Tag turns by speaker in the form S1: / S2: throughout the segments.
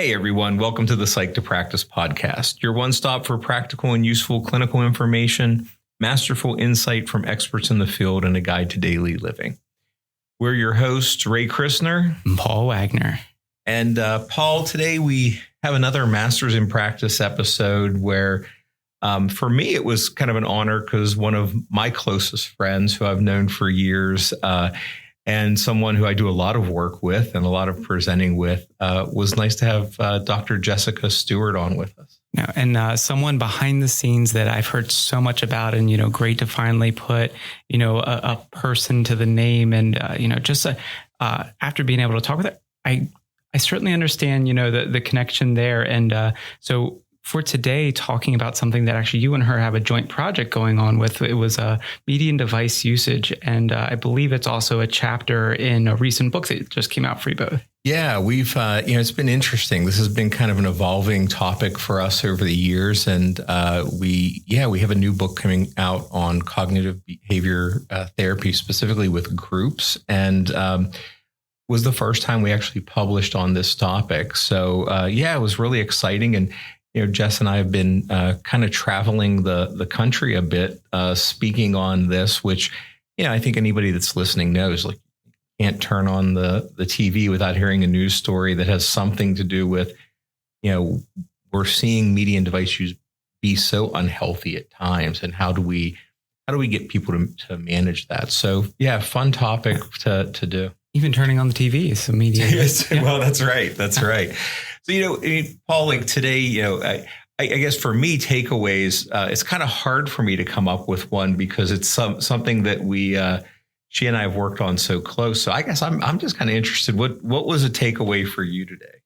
S1: Hey everyone, welcome to the Psyched to Practice podcast, your one stop for practical and useful clinical information, masterful insight from experts in the field, and a guide to daily living. We're your hosts, Ray Christner
S2: and Paul Wagner.
S1: And Paul, today we have another Masters in Practice episode where for me, it was kind of an honor because one of my closest friends who I've known for years and someone who I do a lot of work with and a lot of presenting with, was nice to have Dr. Jessica Stewart on with us.
S2: And someone behind the scenes that I've heard so much about, and, great to finally put, a person to the name. And, after being able to talk with her, I certainly understand, the connection there. And so for today, talking about something that actually you and her have a joint project going on with, it was media and device usage. And I believe it's also a chapter in a recent book that just came out for you both.
S1: Yeah, we've, it's been interesting. This has been kind of an evolving topic for us over the years. And we have a new book coming out on cognitive behavior therapy, specifically with groups. And was the first time we actually published on this topic. So it was really exciting. And Jess and I have been kind of traveling the country a bit, speaking on this, which, I think anybody that's listening knows, like, you can't turn on the TV without hearing a news story that has something to do with, we're seeing media and device use be so unhealthy at times. And how do we get people to manage that? So, fun topic to do.
S2: Even turning on the TV is some media.
S1: Yes, well, that's right. That's right. So, Paul, like today, I guess for me, takeaways, it's kind of hard for me to come up with one because it's something that she and I have worked on so close. So I guess I'm just kind of interested. What was a takeaway for you today?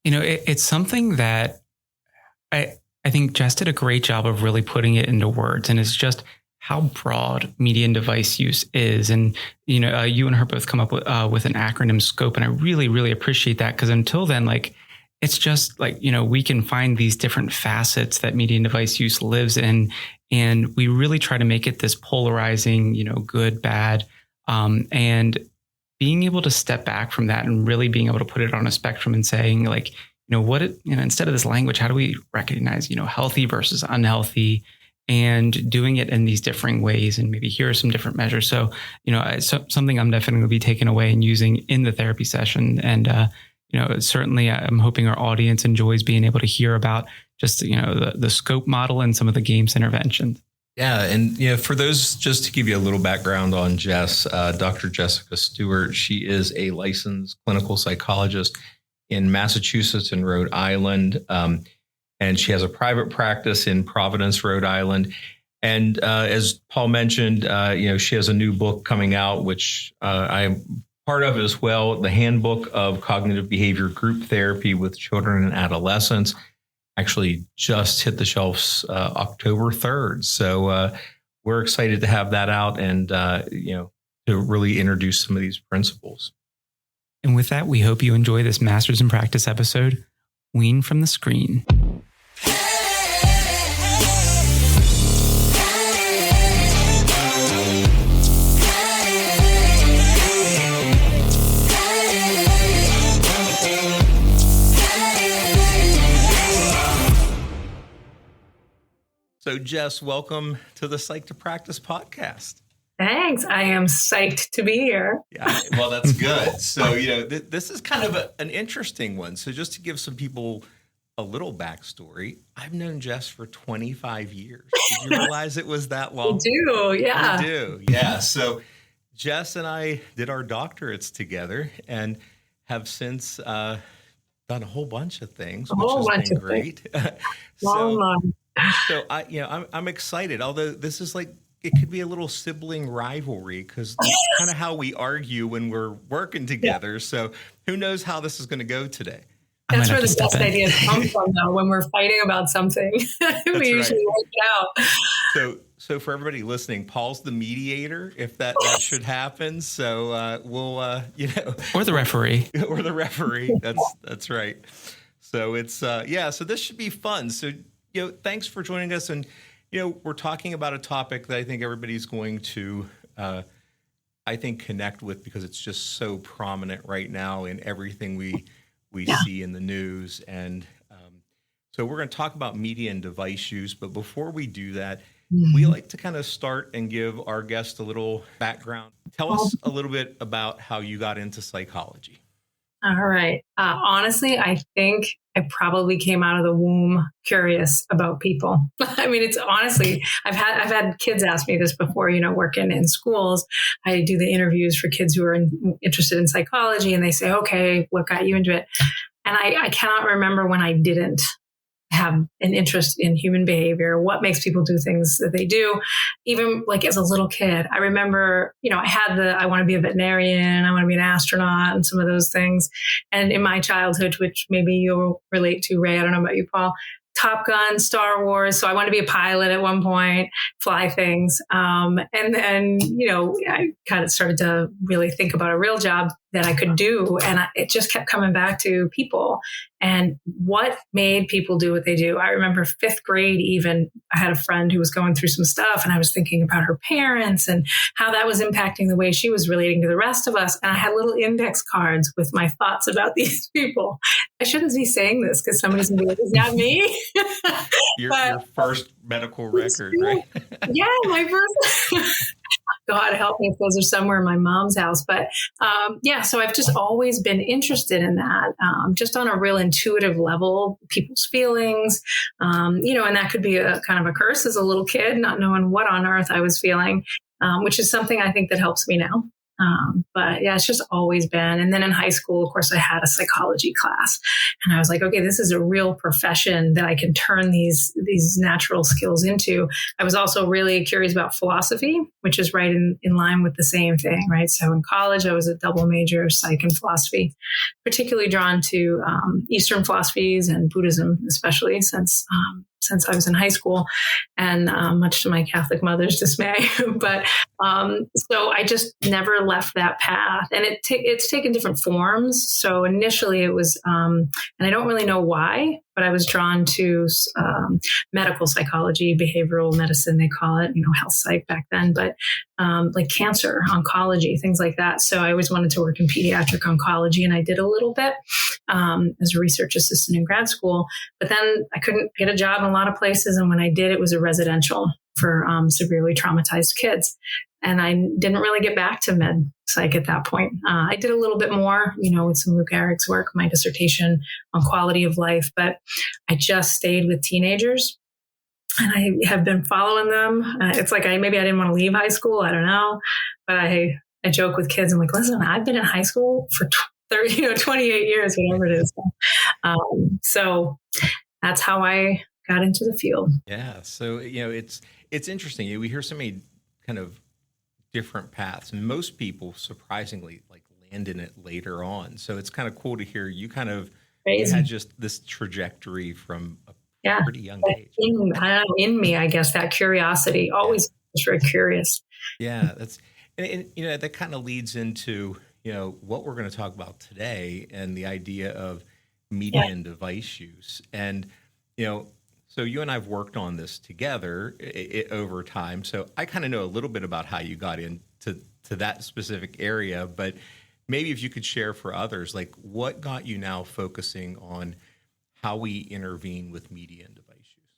S2: It's something that I think Jess did a great job of really putting it into words, and it's just how broad media and device use is. And, you and her both come up with an acronym SCOPE. And I really, really appreciate that, because until then, it's just we can find these different facets that media and device use lives in. And we really try to make it this polarizing, good, bad, and being able to step back from that and really being able to put it on a spectrum and saying instead of this language, how do we recognize, healthy versus unhealthy, and doing it in these differing ways. And maybe here are some different measures. So, something I'm definitely going to be taking away and using in the therapy session. And, certainly I'm hoping our audience enjoys being able to hear about just, the SCOPE model and some of the games interventions.
S1: Yeah. And, for those, just to give you a little background on Jess, Dr. Jessica Stewart, she is a licensed clinical psychologist in Massachusetts and Rhode Island. And she has a private practice in Providence, Rhode Island. And as Paul mentioned, she has a new book coming out, which I am part of as well, the Handbook of Cognitive Behavior Group Therapy with Children and Adolescents. Actually just hit the shelves October 3rd. So we're excited to have that out and, to really introduce some of these principles.
S2: And with that, we hope you enjoy this Masters in Practice episode, Ween from the Screen.
S1: So, Jess, welcome to the Psyched to Practice podcast.
S3: Thanks. I am psyched to be here.
S1: Yeah, well, that's good. So, this is kind of an interesting one. So just to give some people a little backstory, I've known Jess for 25 years. Did you realize it was that long?
S3: I do, yeah.
S1: I do, yeah. So Jess and I did our doctorates together and have since done a whole bunch of things, which has been great.
S3: Long.
S1: So I'm excited. Although this is it could be a little sibling rivalry because that's kind of how we argue when we're working together. Yeah. So who knows how this is going to go today?
S3: That's where the best ideas come from, though. When we're fighting about something, we usually work it
S1: out. So for everybody listening, Paul's the mediator, if that should happen. So we'll,
S2: or the referee,
S1: or the referee. That's right. So it's so this should be fun. So thanks for joining us, and we're talking about a topic that I think everybody's going to, connect with because it's just so prominent right now in everything we we see in the news. And so we're going to talk about media and device use. But before we do that, we like to kind of start and give our guests a little background. Tell us a little bit about how you got into psychology.
S3: All right. Honestly, I think I probably came out of the womb curious about people. I mean, it's honestly, I've had kids ask me this before, working in schools. I do the interviews for kids who are interested in psychology, and they say, okay, what got you into it? And I cannot remember when I didn't have an interest in human behavior, what makes people do things that they do. Even like as a little kid, I remember, I want to be a veterinarian, I want to be an astronaut and some of those things. And in my childhood, which maybe you'll relate to, Ray, I don't know about you, Paul, Top Gun, Star Wars. So I wanted to be a pilot at one point, fly things. And then, I kind of started to really think about a real job that I could do. And it just kept coming back to people and what made people do what they do. I remember 5th grade, even I had a friend who was going through some stuff, and I was thinking about her parents and how that was impacting the way she was relating to the rest of us. And I had little index cards with my thoughts about these people. I shouldn't be saying this because somebody's going to be like, is that me?
S1: Your first medical record, right?
S3: Yeah, my first. God help me if those are somewhere in my mom's house. But so I've just always been interested in that, just on a real intuitive level, people's feelings, and that could be a kind of a curse as a little kid, not knowing what on earth I was feeling, which is something I think that helps me now. But yeah, it's just always been. And then in high school, of course, I had a psychology class, and I was like, okay, this is a real profession that I can turn these natural skills into. I was also really curious about philosophy, which is right in line with the same thing, right? So in college, I was a double major, psych and philosophy, particularly drawn to Eastern philosophies and Buddhism, especially since I was in high school, and much to my Catholic mother's dismay. But so I just never left that path, and it's taken different forms. So initially it was, and I don't really know why, but I was drawn to medical psychology, behavioral medicine, they call it, health psych back then, but like cancer, oncology, things like that. So I always wanted to work in pediatric oncology, and I did a little bit as a research assistant in grad school. But then I couldn't get a job in a lot of places, and when I did, it was a residential for severely traumatized kids. And I didn't really get back to med psych at that point. I did a little bit more, with some Luke Eric's work, my dissertation on quality of life, but I just stayed with teenagers, and I have been following them. It's like maybe I didn't want to leave high school. I don't know, but I joke with kids. I'm like, listen, I've been in high school for 28 years, whatever it is. So that's how I got into the field.
S1: Yeah. So, it's interesting. We hear so many kind of different paths, and most people surprisingly land in it later on. So it's kind of cool to hear you kind of you had just this trajectory from a pretty young age.
S3: In me, I guess, that curiosity, always was very curious.
S1: Yeah. And that kind of leads into, what we're going to talk about today, and the idea of media and device use. And, so you and I have worked on this together over time. So I kind of know a little bit about how you got into that specific area, but maybe if you could share for others, like what got you now focusing on how we intervene with media and device use?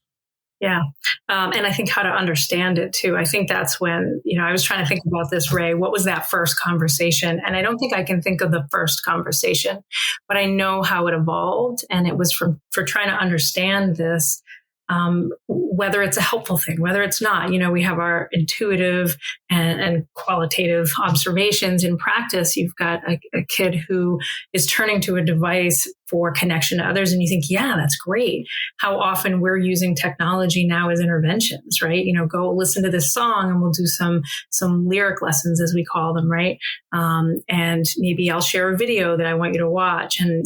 S3: Yeah. And I think how to understand it too. I think that's when, I was trying to think about this, Ray, what was that first conversation? And I don't think I can think of the first conversation, but I know how it evolved. And it was for trying to understand this, whether it's a helpful thing, whether it's not. We have our intuitive and qualitative observations. In practice, you've got a kid who is turning to a device for connection to others, and you think, yeah, that's great. How often we're using technology now as interventions, right? Go listen to this song, and we'll do some lyric lessons, as we call them, right? And maybe I'll share a video that I want you to watch, and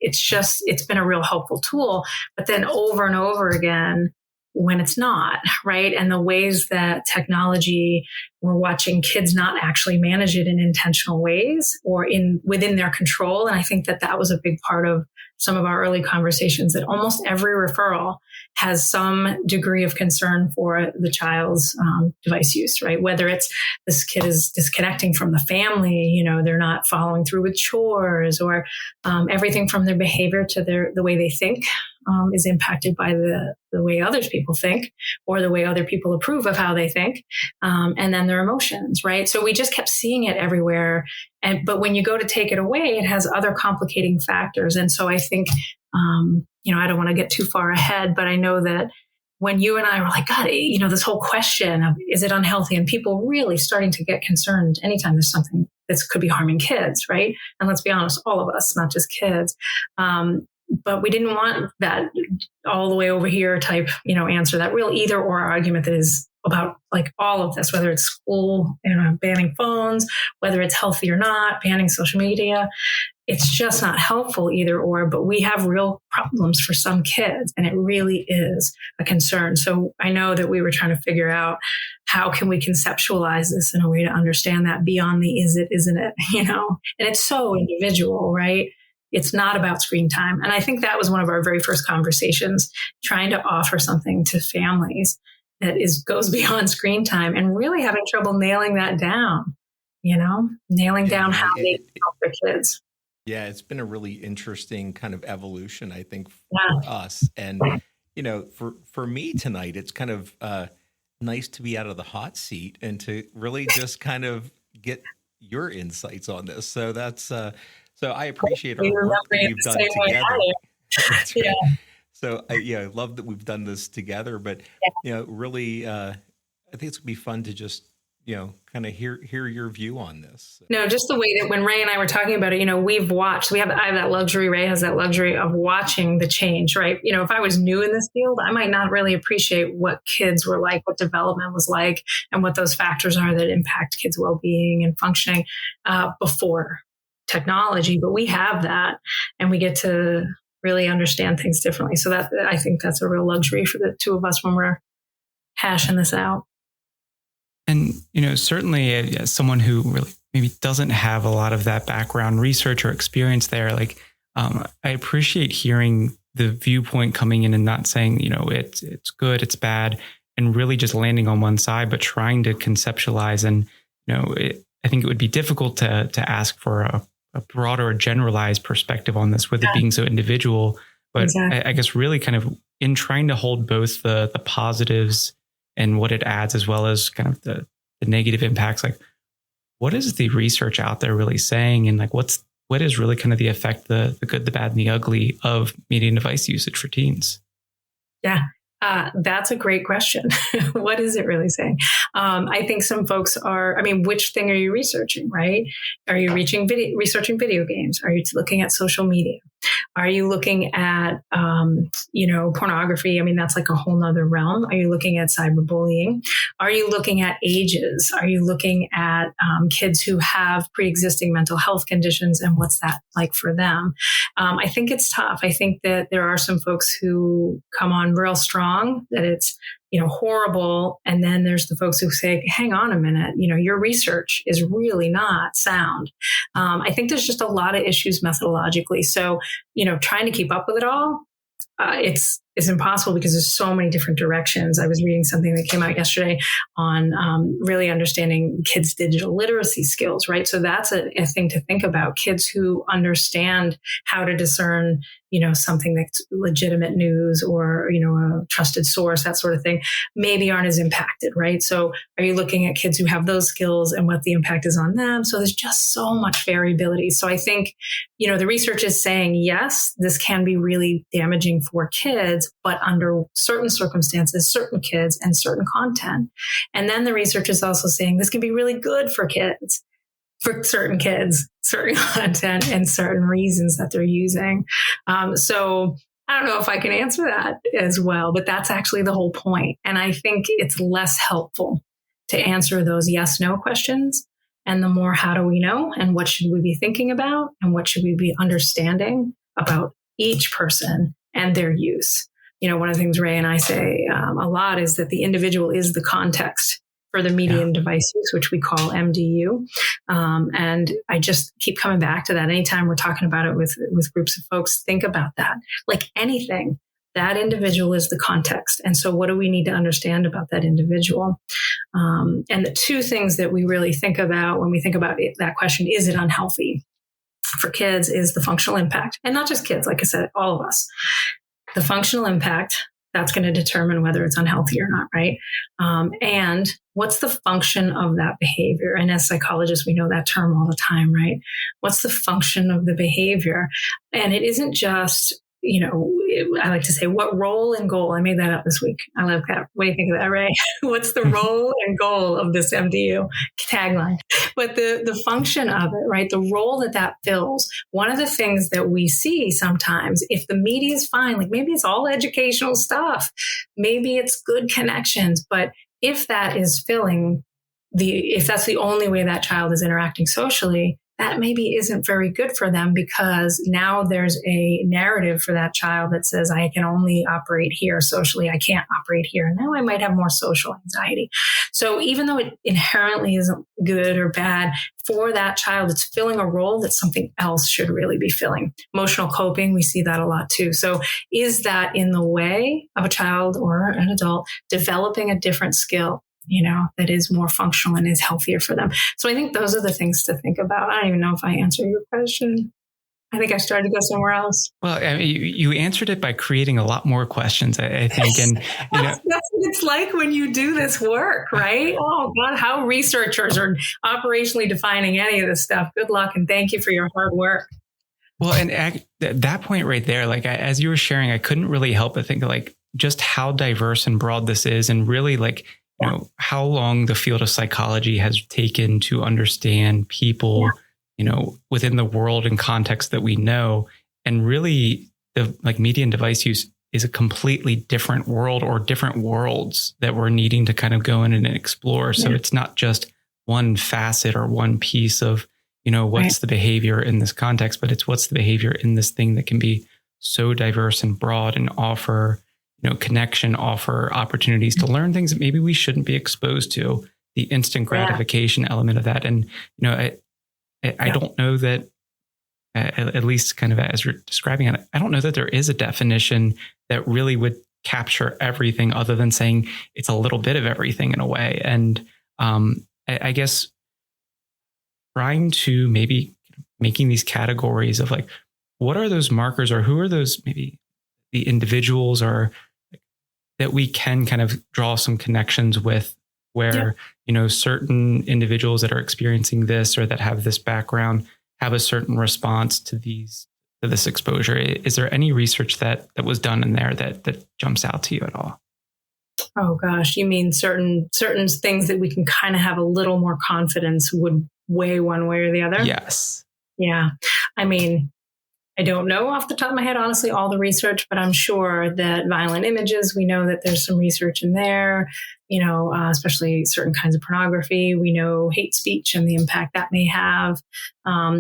S3: it's been a real helpful tool. But then over and over again, when it's not, right? And the ways that technology, we're watching kids not actually manage it in intentional ways or within their control. And I think that was a big part of some of our early conversations, that almost every referral has some degree of concern for the child's device use, right? Whether it's this kid is disconnecting from the family, they're not following through with chores, or everything from their behavior to the way they think is impacted by the way others people think, or the way other people approve of how they think, and then their emotions, right? So we just kept seeing it everywhere. But when you go to take it away, it has other complicating factors. And so I think, I don't want to get too far ahead, but I know that when you and I were like, God, this whole question of, is it unhealthy? And people really starting to get concerned anytime there's something that could be harming kids, right? And let's be honest, all of us, not just kids. But we didn't want that all the way over here type, answer, that real either or argument that is about like all of this, whether it's school, banning phones, whether it's healthy or not, banning social media. It's just not helpful either or, but we have real problems for some kids, and it really is a concern. So I know that we were trying to figure out how can we conceptualize this in a way to understand that beyond the is it, isn't it, and it's so individual, right? It's not about screen time. And I think that was one of our very first conversations, trying to offer something to families that goes beyond screen time, and really having trouble nailing that down, nailing down how they help their kids.
S1: Yeah, it's been a really interesting kind of evolution, I think, for us. And, for me tonight, it's kind of nice to be out of the hot seat and to really just kind of get your insights on this. So that's, so I appreciate our work that we've done together. That's right. So I love that we've done this together, but, really, I think it's gonna be fun to just, kind of hear your view on this.
S3: No, just the way that when Ray and I were talking about it, we've watched, I have that luxury, Ray has that luxury of watching the change, right? If I was new in this field, I might not really appreciate what kids were like, what development was like, and what those factors are that impact kids' well-being and functioning before technology. But we have that, and we get to really understand things differently. So that, I think that's a real luxury for the two of us when we're hashing this out.
S2: And, certainly as someone who really maybe doesn't have a lot of that background research or experience there, like, I appreciate hearing the viewpoint coming in and not saying, it's good, it's bad, and really just landing on one side, but trying to conceptualize. And, I think it would be difficult to ask for a broader or generalized perspective on this with it being so individual. But exactly. I guess really kind of in trying to hold both the positives and what it adds, as well as kind of the negative impacts, like what is the research out there really saying? And like, what is really kind of the effect, the good, the bad, and the ugly of media and device usage for teens? Yeah.
S3: That's a great question. What is it really saying? I think some folks which thing are you researching, right? Are you researching video games? Are you looking at social media? Are you looking at, pornography? That's like a whole nother realm. Are you looking at cyberbullying? Are you looking at ages? Are you looking at kids who have pre-existing mental health conditions, and what's that like for them? I think it's tough. I think that there are some folks who come on real strong that it's, horrible. And then there's the folks who say, hang on a minute, your research is really not sound. I think there's just a lot of issues methodologically. So, trying to keep up with it all, it's impossible because there's so many different directions. I was reading something that came out yesterday on really understanding kids' digital literacy skills, right? So that's a thing to think about. Kids who understand how to discern, something that's legitimate news or, a trusted source, that sort of thing, maybe aren't as impacted, right? So are you looking at kids who have those skills and what the impact is on them? So there's just so much variability. So I think, the research is saying, yes, this can be really damaging for kids, but under certain circumstances, certain kids and certain content. And then the research is also saying this can be really good for kids, for certain kids, certain content and certain reasons that they're using. So I don't know if I can answer that as well, but that's actually the whole point. And I think it's less helpful to answer those yes/no questions. And the more, how do we know? And what should we be thinking about? And what should we be understanding about each person and their use? one of the things Ray and I say a lot is that the individual is the context for the media and device use, which we call MDU. And I just keep coming back to that. Anytime we're talking about it with groups of folks, think about that. Like anything, that individual is the context. And so what do we need to understand about that individual? And the two things that we really think about when we think about that question, is it unhealthy for kids, is the functional impact. And not just kids, like I said, all of us. The functional impact, that's going to determine whether it's unhealthy or not, right? And what's the function of that behavior? And as psychologists, we know that term all the time, right? What's the function of the behavior? And it isn't just, I like to say, what role and goal? I made that up this week. I love that. What do you think of that, Ray? What's the role and goal of this MDU tagline? But the function of it, right? The role that fills. One of the things that we see sometimes, if the media is fine, like maybe it's all educational stuff, maybe it's good connections, but if that is filling if that's the only way that child is interacting socially, that maybe isn't very good for them, because now there's a narrative for that child that says, I can only operate here socially. I can't operate here. And now I might have more social anxiety. So even though it inherently isn't good or bad for that child, it's filling a role that something else should really be filling. Emotional coping, we see that a lot too. So is that in the way of a child or an adult developing a different skill, that is more functional and is healthier for them? So I think those are the things to think about. I don't even know if I answered your question. I think I started to go somewhere else.
S2: Well, I mean, you answered it by creating a lot more questions, I think. And
S3: that's what it's like when you do this work, right? Oh God, how researchers are operationally defining any of this stuff. Good luck and thank you for your hard work.
S2: Well, and at that point right there, like as you were sharing, I couldn't really help but think like just how diverse and broad this is, and really like, how long the field of psychology has taken to understand people, within the world and context that we know. And really the media and device use is a completely different world, or different worlds that we're needing to kind of go in and explore. So it's not just one facet or one piece of, what's the behavior in this context, but it's what's the behavior in this thing that can be so diverse and broad and offer connection, offer opportunities to learn things that maybe we shouldn't be exposed to, the instant gratification element of that. And, I don't know that, at least kind of as you're describing it, I don't know that there is a definition that really would capture everything, other than saying it's a little bit of everything in a way. And I guess trying to maybe making these categories of like, what are those markers, or who are those maybe the individuals or that we can kind of draw some connections with, where, certain individuals that are experiencing this or that have this background have a certain response to this exposure. Is there any research that was done in there that jumps out to you at all?
S3: Oh gosh, you mean certain things that we can kind of have a little more confidence would weigh one way or the other?
S2: Yes. Yeah.
S3: I mean, I don't know off the top of my head, honestly, all the research, but I'm sure that violent images, we know that there's some research in there, especially certain kinds of pornography. We know hate speech and the impact that may have.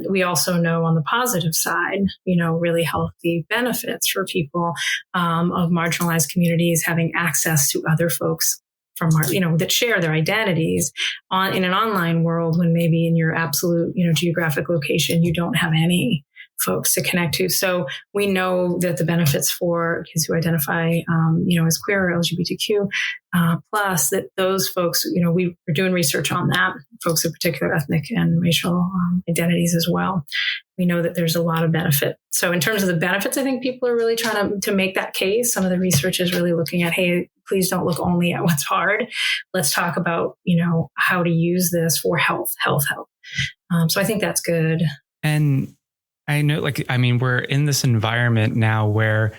S3: We also know on the positive side, really healthy benefits for people of marginalized communities having access to other folks from that share their identities in an online world, when maybe in your absolute, geographic location, you don't have any folks to connect to. So we know that the benefits for kids who identify, as queer or LGBTQ, plus that those folks, we are doing research on that, folks of particular ethnic and racial identities as well. We know that there's a lot of benefit. So in terms of the benefits, I think people are really trying to make that case. Some of the research is really looking at, hey, please don't look only at what's hard. Let's talk about, how to use this for health. So I think that's good.
S2: And I know, we're in this environment now where,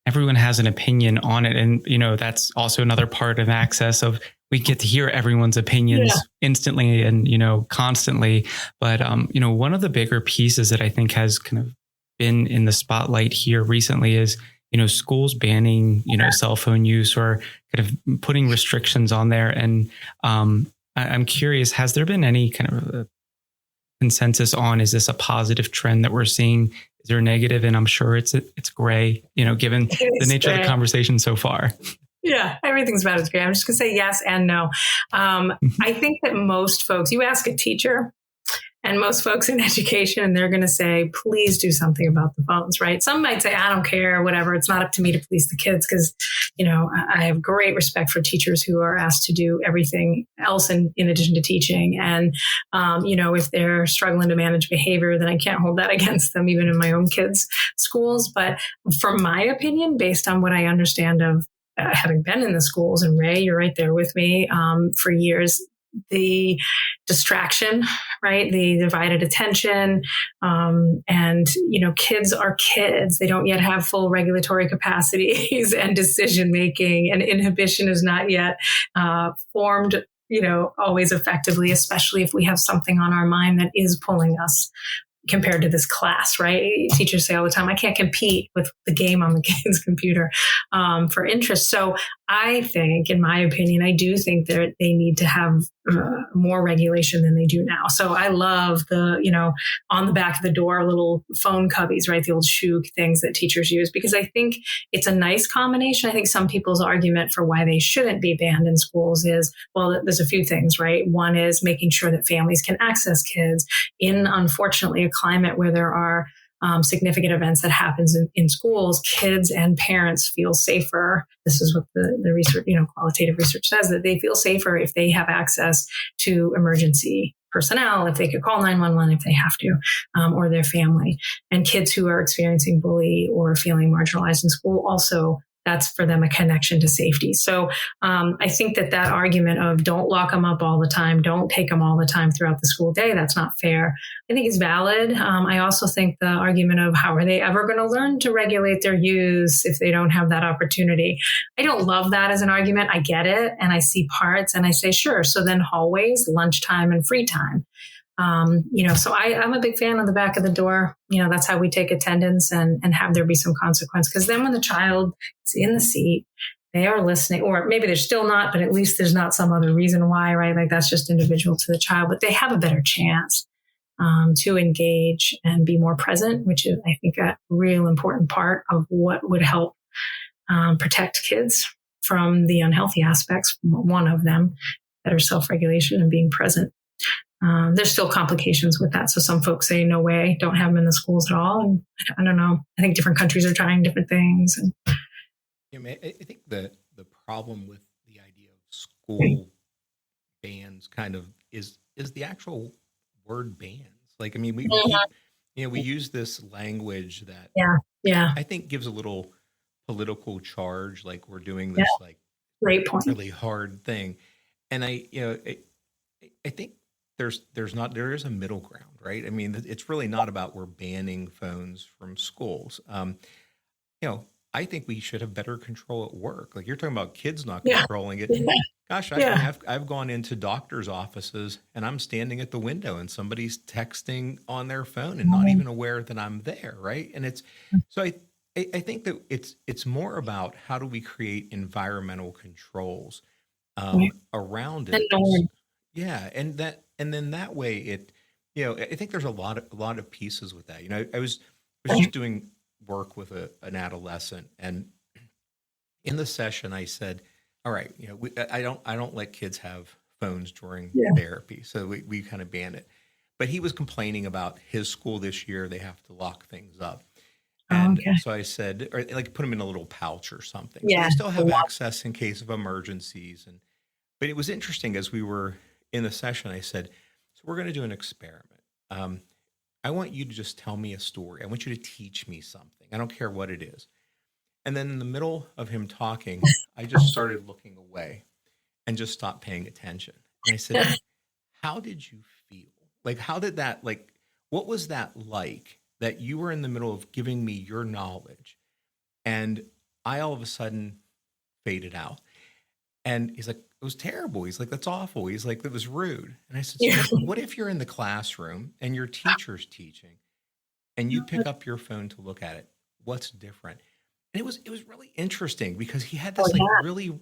S2: everyone has an opinion on it. And, that's also another part of access of we get to hear everyone's opinions instantly and, constantly. But, one of the bigger pieces that I think has kind of been in the spotlight here recently is, schools banning, cell phone use or kind of putting restrictions on there. And I'm curious, has there been any kind of consensus on, is this a positive trend that we're seeing? Is there a negative? And I'm sure it's gray, given the nature of the conversation so far.
S3: Yeah, everything's about as gray. I'm just going to say yes and no. I think that most folks, you ask a teacher, and most folks in education, they're going to say, please do something about the phones, right? Some might say, I don't care, whatever. It's not up to me to police the kids because, I have great respect for teachers who are asked to do everything else in addition to teaching. And, if they're struggling to manage behavior, then I can't hold that against them, even in my own kids' schools. But from my opinion, based on what I understand of having been in the schools, and Ray, you're right there with me for years, the distraction, right? The divided attention. And, kids are kids. They don't yet have full regulatory capacities and decision making, and inhibition is not yet formed, always effectively, especially if we have something on our mind that is pulling us compared to this class, right? Teachers say all the time, I can't compete with the game on the kid's computer for interest. So I think, in my opinion, I do think that they need to have more regulation than they do now. So I love the, on the back of the door, little phone cubbies, right? The old shoe things that teachers use, because I think it's a nice combination. I think some people's argument for why they shouldn't be banned in schools is, well, there's a few things, right? One is making sure that families can access kids in, unfortunately, a climate where there are significant events that happens in schools. Kids and parents feel safer. This is what the research, qualitative research says, that they feel safer if they have access to emergency personnel, if they could call 911 if they have to, or their family. And kids who are experiencing bully or feeling marginalized in school also, that's for them a connection to safety. So I think that argument of don't lock them up all the time, don't take them all the time throughout the school day, that's not fair, I think is valid. I also think the argument of how are they ever going to learn to regulate their use if they don't have that opportunity? I don't love that as an argument. I get it. And I see parts and I say, sure. So then hallways, lunchtime, and free time. So I'm a big fan of the back of the door. That's how we take attendance and have there be some consequence. Because then when the child is in the seat, they are listening, or maybe they're still not, but at least there's not some other reason why, right? Like that's just individual to the child, but they have a better chance to engage and be more present, which is, I think, a real important part of what would help protect kids from the unhealthy aspects. One of them, better self-regulation and being present. There's still complications with that. So some folks say, no way, don't have them in the schools at all. And I don't know. I think different countries are trying different things. And
S1: I think the problem with the idea of school bans kind of is the actual word bans. Like, I mean, we use this language that I think gives a little political charge, like we're doing this like
S3: great point,
S1: really hard thing. And I think there is a middle ground, right? I mean, it's really not about we're banning phones from schools. I think we should have better control at work. Like you're talking about kids not controlling it. Gosh, I've gone into doctors' offices and I'm standing at the window and somebody's texting on their phone and not even aware that I'm there, right? And it's so I think that it's more about how do we create environmental controls around it. And then that way it, I think there's a lot of pieces with that. I was just doing work with an adolescent, and in the session I said, all right, I don't let kids have phones during therapy. So we kind of ban it. But he was complaining about his school this year. They have to lock things up. And so I said, or like put them in a little pouch or something. So they still have access in case of emergencies. But it was interesting as we were in the session, I said, so we're going to do an experiment. I want you to just tell me a story. I want you to teach me something. I don't care what it is. And then in the middle of him talking, I just started looking away and just stopped paying attention. And I said, how did you feel? Like, what was that like that you were in the middle of giving me your knowledge and I all of a sudden faded out? And he's like, it was terrible. He's like, that's awful. He's like, that was rude. And I said, so what if you're in the classroom and your teacher's teaching and you pick up your phone to look at it? What's different? And it was really interesting because he had this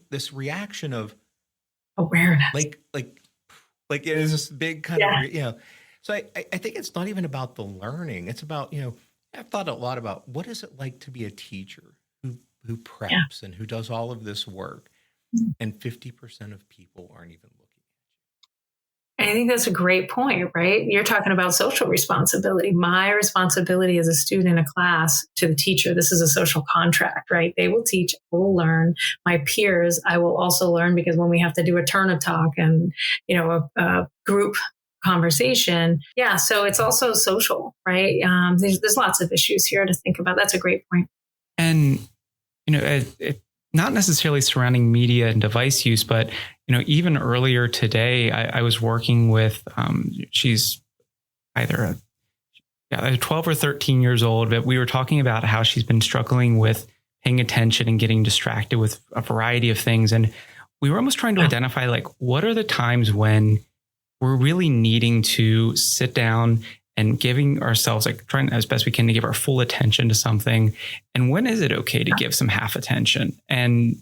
S1: this reaction of
S3: awareness,
S1: like it is this big kind of, So I think it's not even about the learning. It's about, I've thought a lot about what is it like to be a teacher who preps and who does all of this work, and 50% of people aren't even looking.
S3: I think that's a great point, right? You're talking about social responsibility. My responsibility as a student in a class to the teacher, this is a social contract, right? They will teach, I will learn. My peers, I will also learn, because when we have to do a turn of talk and, a group conversation. Yeah. So it's also social, right? There's lots of issues here to think about. That's a great point.
S2: And, not necessarily surrounding media and device use, but, even earlier today, I was working with, she's either 12 or 13 years old, but we were talking about how she's been struggling with paying attention and getting distracted with a variety of things. And we were almost trying to identify, like, what are the times when we're really needing to sit down and giving ourselves, like, trying as best we can to give our full attention to something. And when is it okay to give some half attention? And,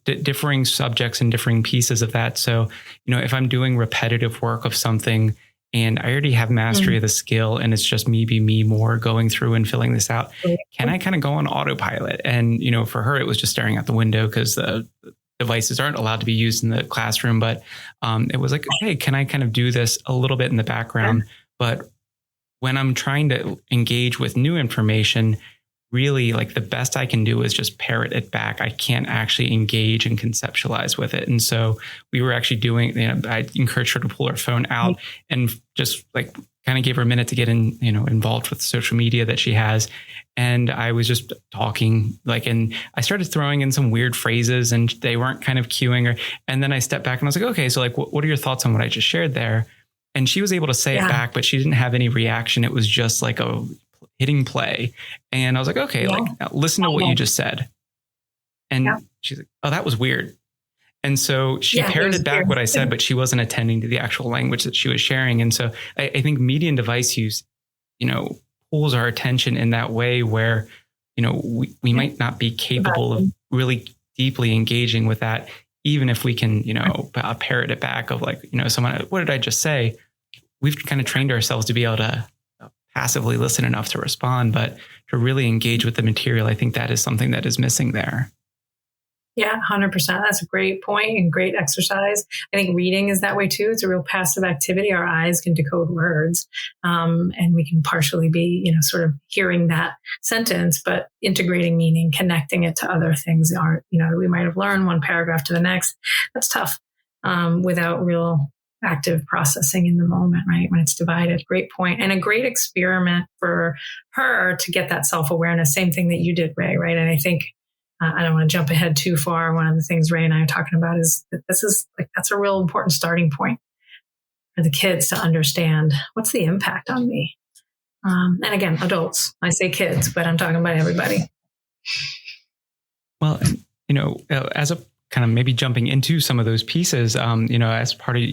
S2: differing subjects and differing pieces of that. So, if I'm doing repetitive work of something and I already have mastery of the skill and it's just me more going through and filling this out, can I kind of go on autopilot? And, for her, it was just staring out the window because the devices aren't allowed to be used in the classroom. But it was like, okay, can I kind of do this a little bit in the background? But when I'm trying to engage with new information, really, like, the best I can do is just parrot it back. I can't actually engage and conceptualize with it. And so we were actually doing, I encouraged her to pull her phone out and just, like, kind of gave her a minute to get involved with social media that she has. And I was just talking, and I started throwing in some weird phrases and they weren't kind of cueing her. And then I stepped back and I was like, okay, so, like, what are your thoughts on what I just shared there? And she was able to say it back, but she didn't have any reaction. It was just like a hitting play. And I was like, okay, now listen to what you just said. And she's like, oh, that was weird. And so she parroted back what I said, but she wasn't attending to the actual language that she was sharing. And so I think media and device use, pulls our attention in that way where, we might not be capable of really deeply engaging with that, even if we can, parrot it back of, like, someone, what did I just say? We've kind of trained ourselves to be able to passively listen enough to respond, but to really engage with the material, I think that is something that is missing there.
S3: Yeah, 100%. That's a great point and great exercise. I think reading is that way too. It's a real passive activity. Our eyes can decode words, and we can partially be, sort of hearing that sentence, but integrating meaning, connecting it to other things we might have learned one paragraph to the next. That's tough without real active processing in the moment, right? When it's divided. Great point. And a great experiment for her to get that self-awareness. Same thing that you did, Ray, right? And I think I don't want to jump ahead too far. One of the things Ray and I are talking about is that that's a real important starting point for the kids to understand what's the impact on me. And again, adults, I say kids, but I'm talking about everybody.
S2: Well, as a kind of maybe jumping into some of those pieces, as part of,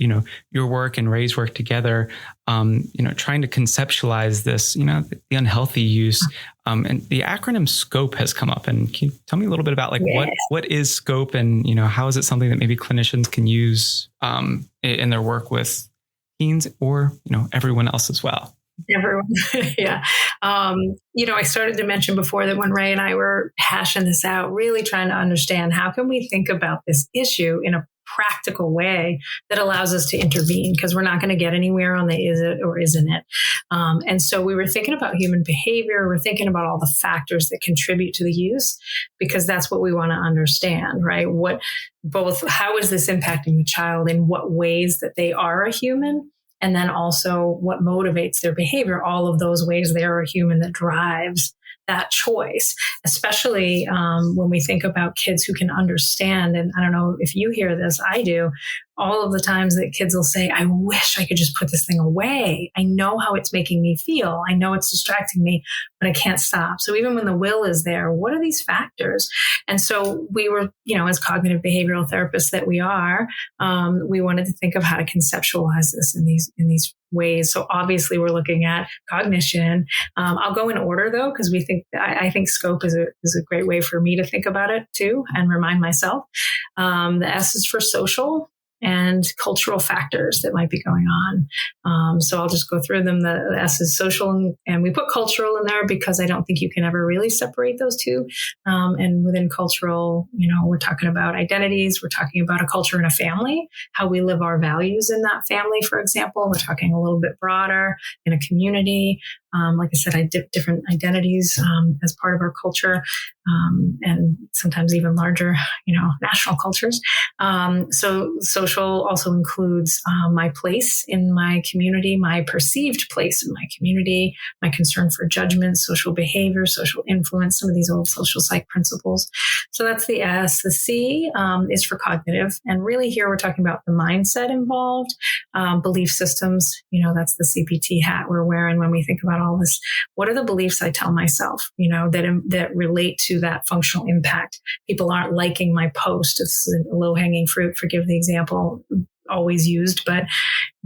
S2: your work and Ray's work together, trying to conceptualize this, the unhealthy use, and the acronym SCOPE has come up. And can you tell me a little bit about, like, what is SCOPE, and, how is it something that maybe clinicians can use in their work with teens or, everyone else as well?
S3: Everyone. Yeah. I started to mention before that when Ray and I were hashing this out, really trying to understand how can we think about this issue in a practical way that allows us to intervene, because we're not going to get anywhere on the is it or isn't it. And so we were thinking about human behavior. We're thinking about all the factors that contribute to the use, because that's what we want to understand, right? How is this impacting the child, in what ways that they are a human? And then also what motivates their behavior, all of those ways they're a human that drives that choice, especially when we think about kids who can understand. And I don't know if you hear this, I do. All of the times that kids will say, I wish I could just put this thing away. I know how it's making me feel. I know it's distracting me, but I can't stop. So even when the will is there, what are these factors? And so we were, as cognitive behavioral therapists that we are, we wanted to think of how to conceptualize this in these ways. So obviously we're looking at cognition. I'll go in order though, because I think SCOPE is a great way for me to think about it too, and remind myself. The S is for social. and cultural factors that might be going on. So I'll just go through them. The S is social, and we put cultural in there because I don't think you can ever really separate those two. And within cultural, we're talking about identities. We're talking about a culture in a family, how we live our values in that family, for example. We're talking a little bit broader in a community. Like I said, I dip different identities as part of our culture, and sometimes even larger, national cultures. So social also includes my place in my community, my perceived place in my community, my concern for judgment, social behavior, social influence, some of these old social psych principles. So that's the S. The C is for cognitive. And really here we're talking about the mindset involved, belief systems. That's the CPT hat we're wearing when we think about all this. What are the beliefs I tell myself, that relate to that functional impact? People aren't liking my post. It's a low-hanging fruit. Forgive the example always used, but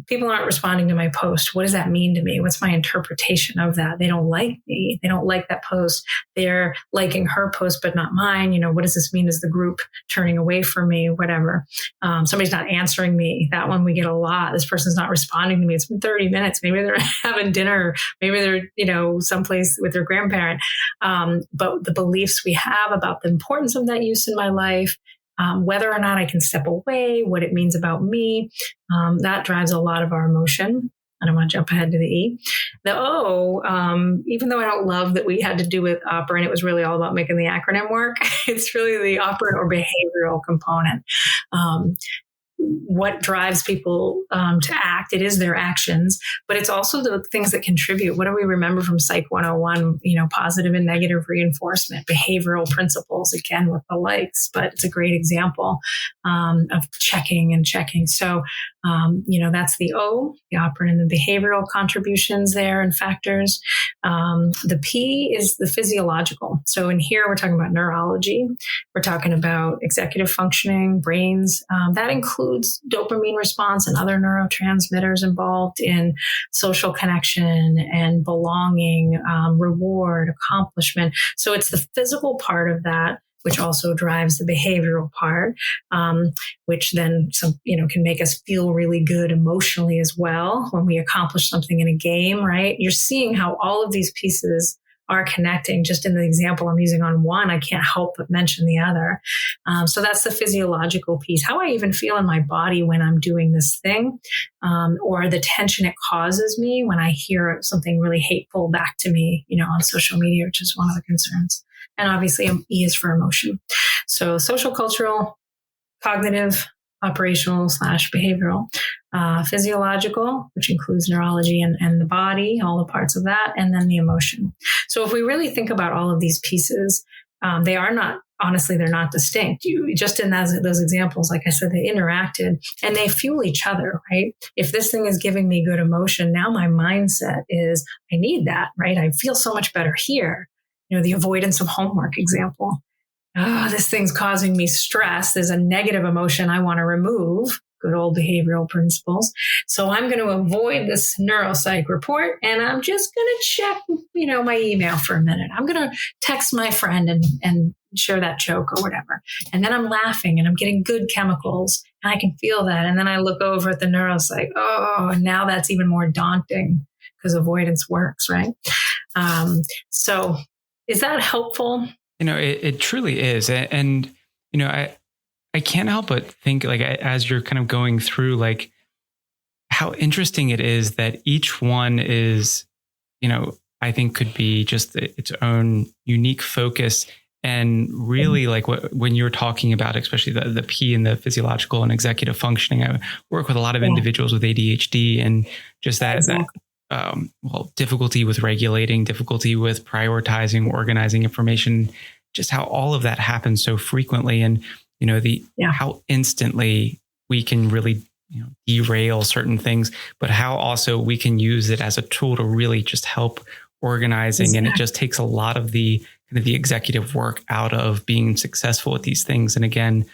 S3: people aren't responding to my post. What does that mean to me? What's my interpretation of that? They don't like me. They don't like that post. They're liking her post, but not mine. What does this mean? Is the group turning away from me? Whatever. Somebody's not answering me. That one we get a lot. This person's not responding to me. It's been 30 minutes. Maybe they're having dinner. Maybe they're, someplace with their grandparent. But the beliefs we have about the importance of that use in my life, whether or not I can step away, what it means about me, that drives a lot of our emotion. I don't want to jump ahead to the E. The O, even though I don't love that we had to do with operant, it was really all about making the acronym work. It's really the operant or behavioral component. What drives people to act? It is their actions, but it's also the things that contribute. What do we remember from Psych 101? Positive and negative reinforcement, behavioral principles, again, with the likes, but it's a great example of checking and checking. So, that's the O, the operant, and the behavioral contributions there and factors. The P is the physiological. So in here, we're talking about neurology. We're talking about executive functioning, brains. That includes dopamine response and other neurotransmitters involved in social connection and belonging, reward, accomplishment. So it's the physical part of that, which also drives the behavioral part, which then can make us feel really good emotionally as well when we accomplish something in a game, right? You're seeing how all of these pieces are connecting. Just in the example I'm using on one, I can't help but mention the other. So that's the physiological piece. How I even feel in my body when I'm doing this thing, or the tension it causes me when I hear something really hateful back to me, on social media, which is one of the concerns. And obviously E is for emotion. So social, cultural, cognitive, operational / behavioral, physiological, which includes neurology and the body, all the parts of that, and then the emotion. So if we really think about all of these pieces, they are not, honestly, they're not distinct. Just in those examples, like I said, they interacted and they fuel each other, right? If this thing is giving me good emotion, now my mindset is, I need that, right? I feel so much better here. The avoidance of homework example. This thing's causing me stress. There's a negative emotion I want to remove. Good old behavioral principles. So I'm going to avoid this neuropsych report and I'm just going to check, my email for a minute. I'm going to text my friend and share that joke or whatever. And then I'm laughing and I'm getting good chemicals and I can feel that. And then I look over at the neuropsych. And now that's even more daunting because avoidance works, right? So is that helpful?
S2: It truly is. And I can't help but think, like, as you're kind of going through, like, how interesting it is that each one is, I think could be just its own unique focus. And really, like, when you're talking about, especially the P and the physiological and executive functioning, I work with a lot of individuals with ADHD and just that difficulty with regulating, difficulty with prioritizing, organizing information, just how all of that happens so frequently. And, how instantly we can really, derail certain things, but how also we can use it as a tool to really just help organizing. Exactly. And it just takes a lot of the kind of the executive work out of being successful with these things. And again,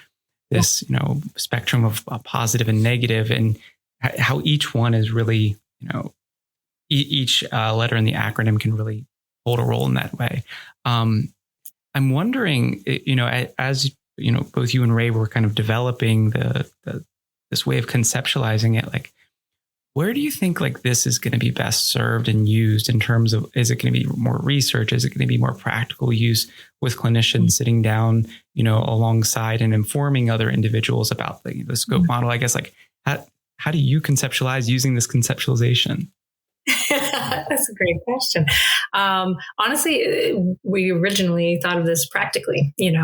S2: this, spectrum of positive and negative, and how each one is really, each letter in the acronym can really hold a role in that way. I'm wondering, as both you and Ray were kind of developing the this way of conceptualizing it, like, where do you think like this is going to be best served and used in terms of, is it going to be more research? Is it going to be more practical use with clinicians sitting down, alongside and informing other individuals about the scope model? I guess, like, how do you conceptualize using this conceptualization?
S3: That's a great question. Honestly, we originally thought of this practically, and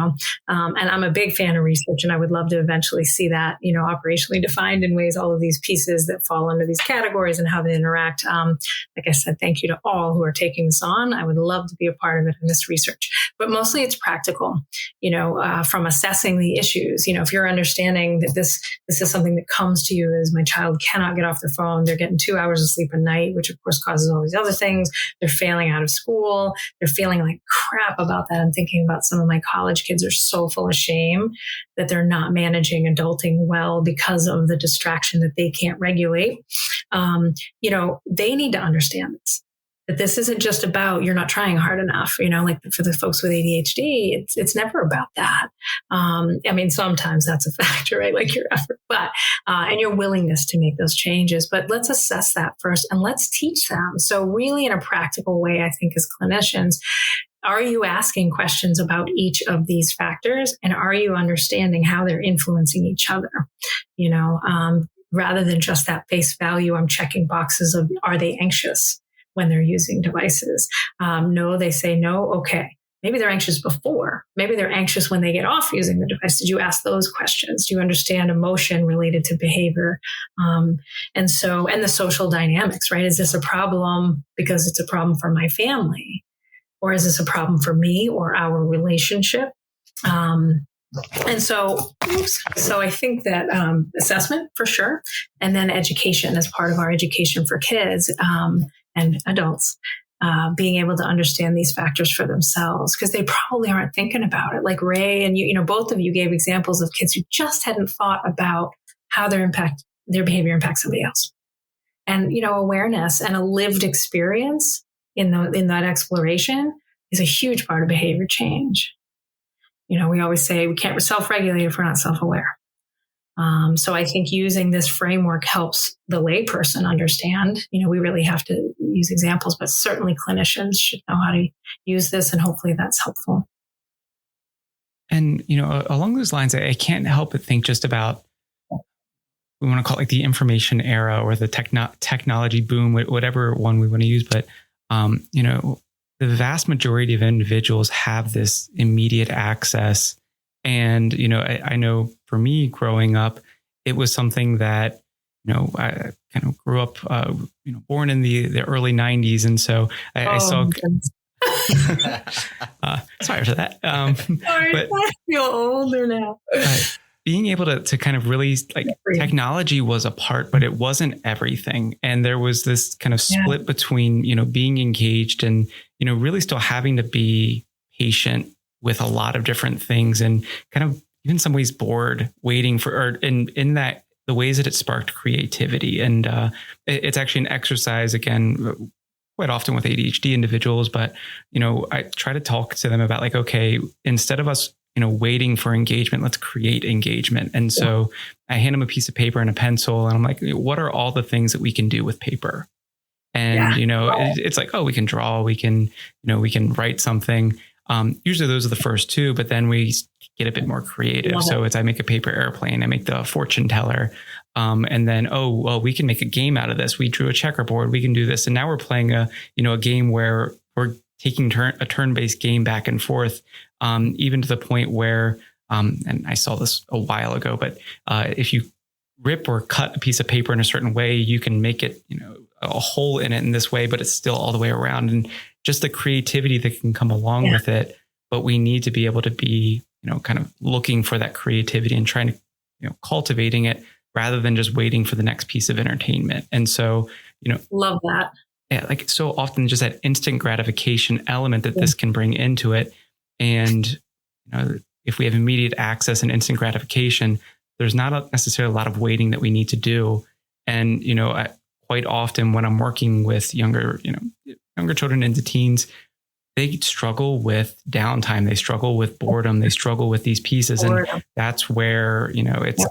S3: I'm a big fan of research, and I would love to eventually see that, operationally defined in ways, all of these pieces that fall under these categories and how they interact. Like I said, thank you to all who are taking this on. I would love to be a part of it in this research, but mostly it's practical, from assessing the issues. If you're understanding that this is something that comes to you as my child cannot get off their phone, they're getting 2 hours of sleep a night, which of course causes all these other things. They're failing out of school. They're feeling like crap about that. I'm thinking about some of my college kids are so full of shame that they're not managing adulting well because of the distraction that they can't regulate. They need to understand this. That this isn't just about you're not trying hard enough, like for the folks with ADHD, it's never about that. Sometimes that's a factor, right? Like your effort, but, and your willingness to make those changes, but let's assess that first and let's teach them. So really in a practical way, I think as clinicians, are you asking questions about each of these factors? And are you understanding how they're influencing each other? Rather than just that face value, I'm checking boxes of, are they anxious when they're using devices? No, they say no. Okay. Maybe they're anxious before. Maybe they're anxious when they get off using the device. Did you ask those questions? Do you understand emotion related to behavior? And the social dynamics, right? Is this a problem because it's a problem for my family? Or is this a problem for me or our relationship? So I think that assessment for sure, and then education as part of our education for kids and adults, being able to understand these factors for themselves because they probably aren't thinking about it. Like Ray and you, both of you gave examples of kids who just hadn't thought about how their behavior impacts somebody else, and awareness and a lived experience in that exploration is a huge part of behavior change. We always say we can't self-regulate if we're not self-aware. So I think using this framework helps the layperson understand. We really have to use examples, but certainly clinicians should know how to use this, and hopefully that's helpful.
S2: And, along those lines, I can't help but think just about, we want to call it like the information era or the technology boom, whatever one we want to use. But, the vast majority of individuals have this immediate access. And, I know for me growing up, it was something that, I kind of grew up, born in the early 90s. And so I saw, sorry for that.
S3: Sorry,
S2: but
S3: I feel older now.
S2: Being able to kind of really technology was a part, but it wasn't everything. And there was this kind of split between, being engaged and, really still having to be patient with a lot of different things and kind of even in some ways bored waiting for, or in that the ways that it sparked creativity. And it's actually an exercise, again, quite often with ADHD individuals, but, I try to talk to them about like, okay, instead of us, waiting for engagement, let's create engagement. And so I hand them a piece of paper and a pencil and I'm like, what are all the things that we can do with paper? And, it's like, oh, we can draw, we can write something. Usually those are the first two, but then we get a bit more creative. So I make a paper airplane, I make the fortune teller. And then, we can make a game out of this. We drew a checkerboard, we can do this. And now we're playing a game where we're taking a turn-based game back and forth, even to the point where, and I saw this a while ago, but if you rip or cut a piece of paper in a certain way, you can make it, a hole in it in this way, but it's still all the way around. And just the creativity that can come along with it. But we need to be able to be, kind of looking for that creativity and trying to, cultivating it rather than just waiting for the next piece of entertainment. And so,
S3: love that.
S2: Yeah, like so often just that instant gratification element that this can bring into it. And, if we have immediate access and instant gratification, there's not necessarily a lot of waiting that we need to do. And, quite often when I'm working with younger children into teens, they struggle with downtime. They struggle with boredom. They struggle with these pieces. And that's where,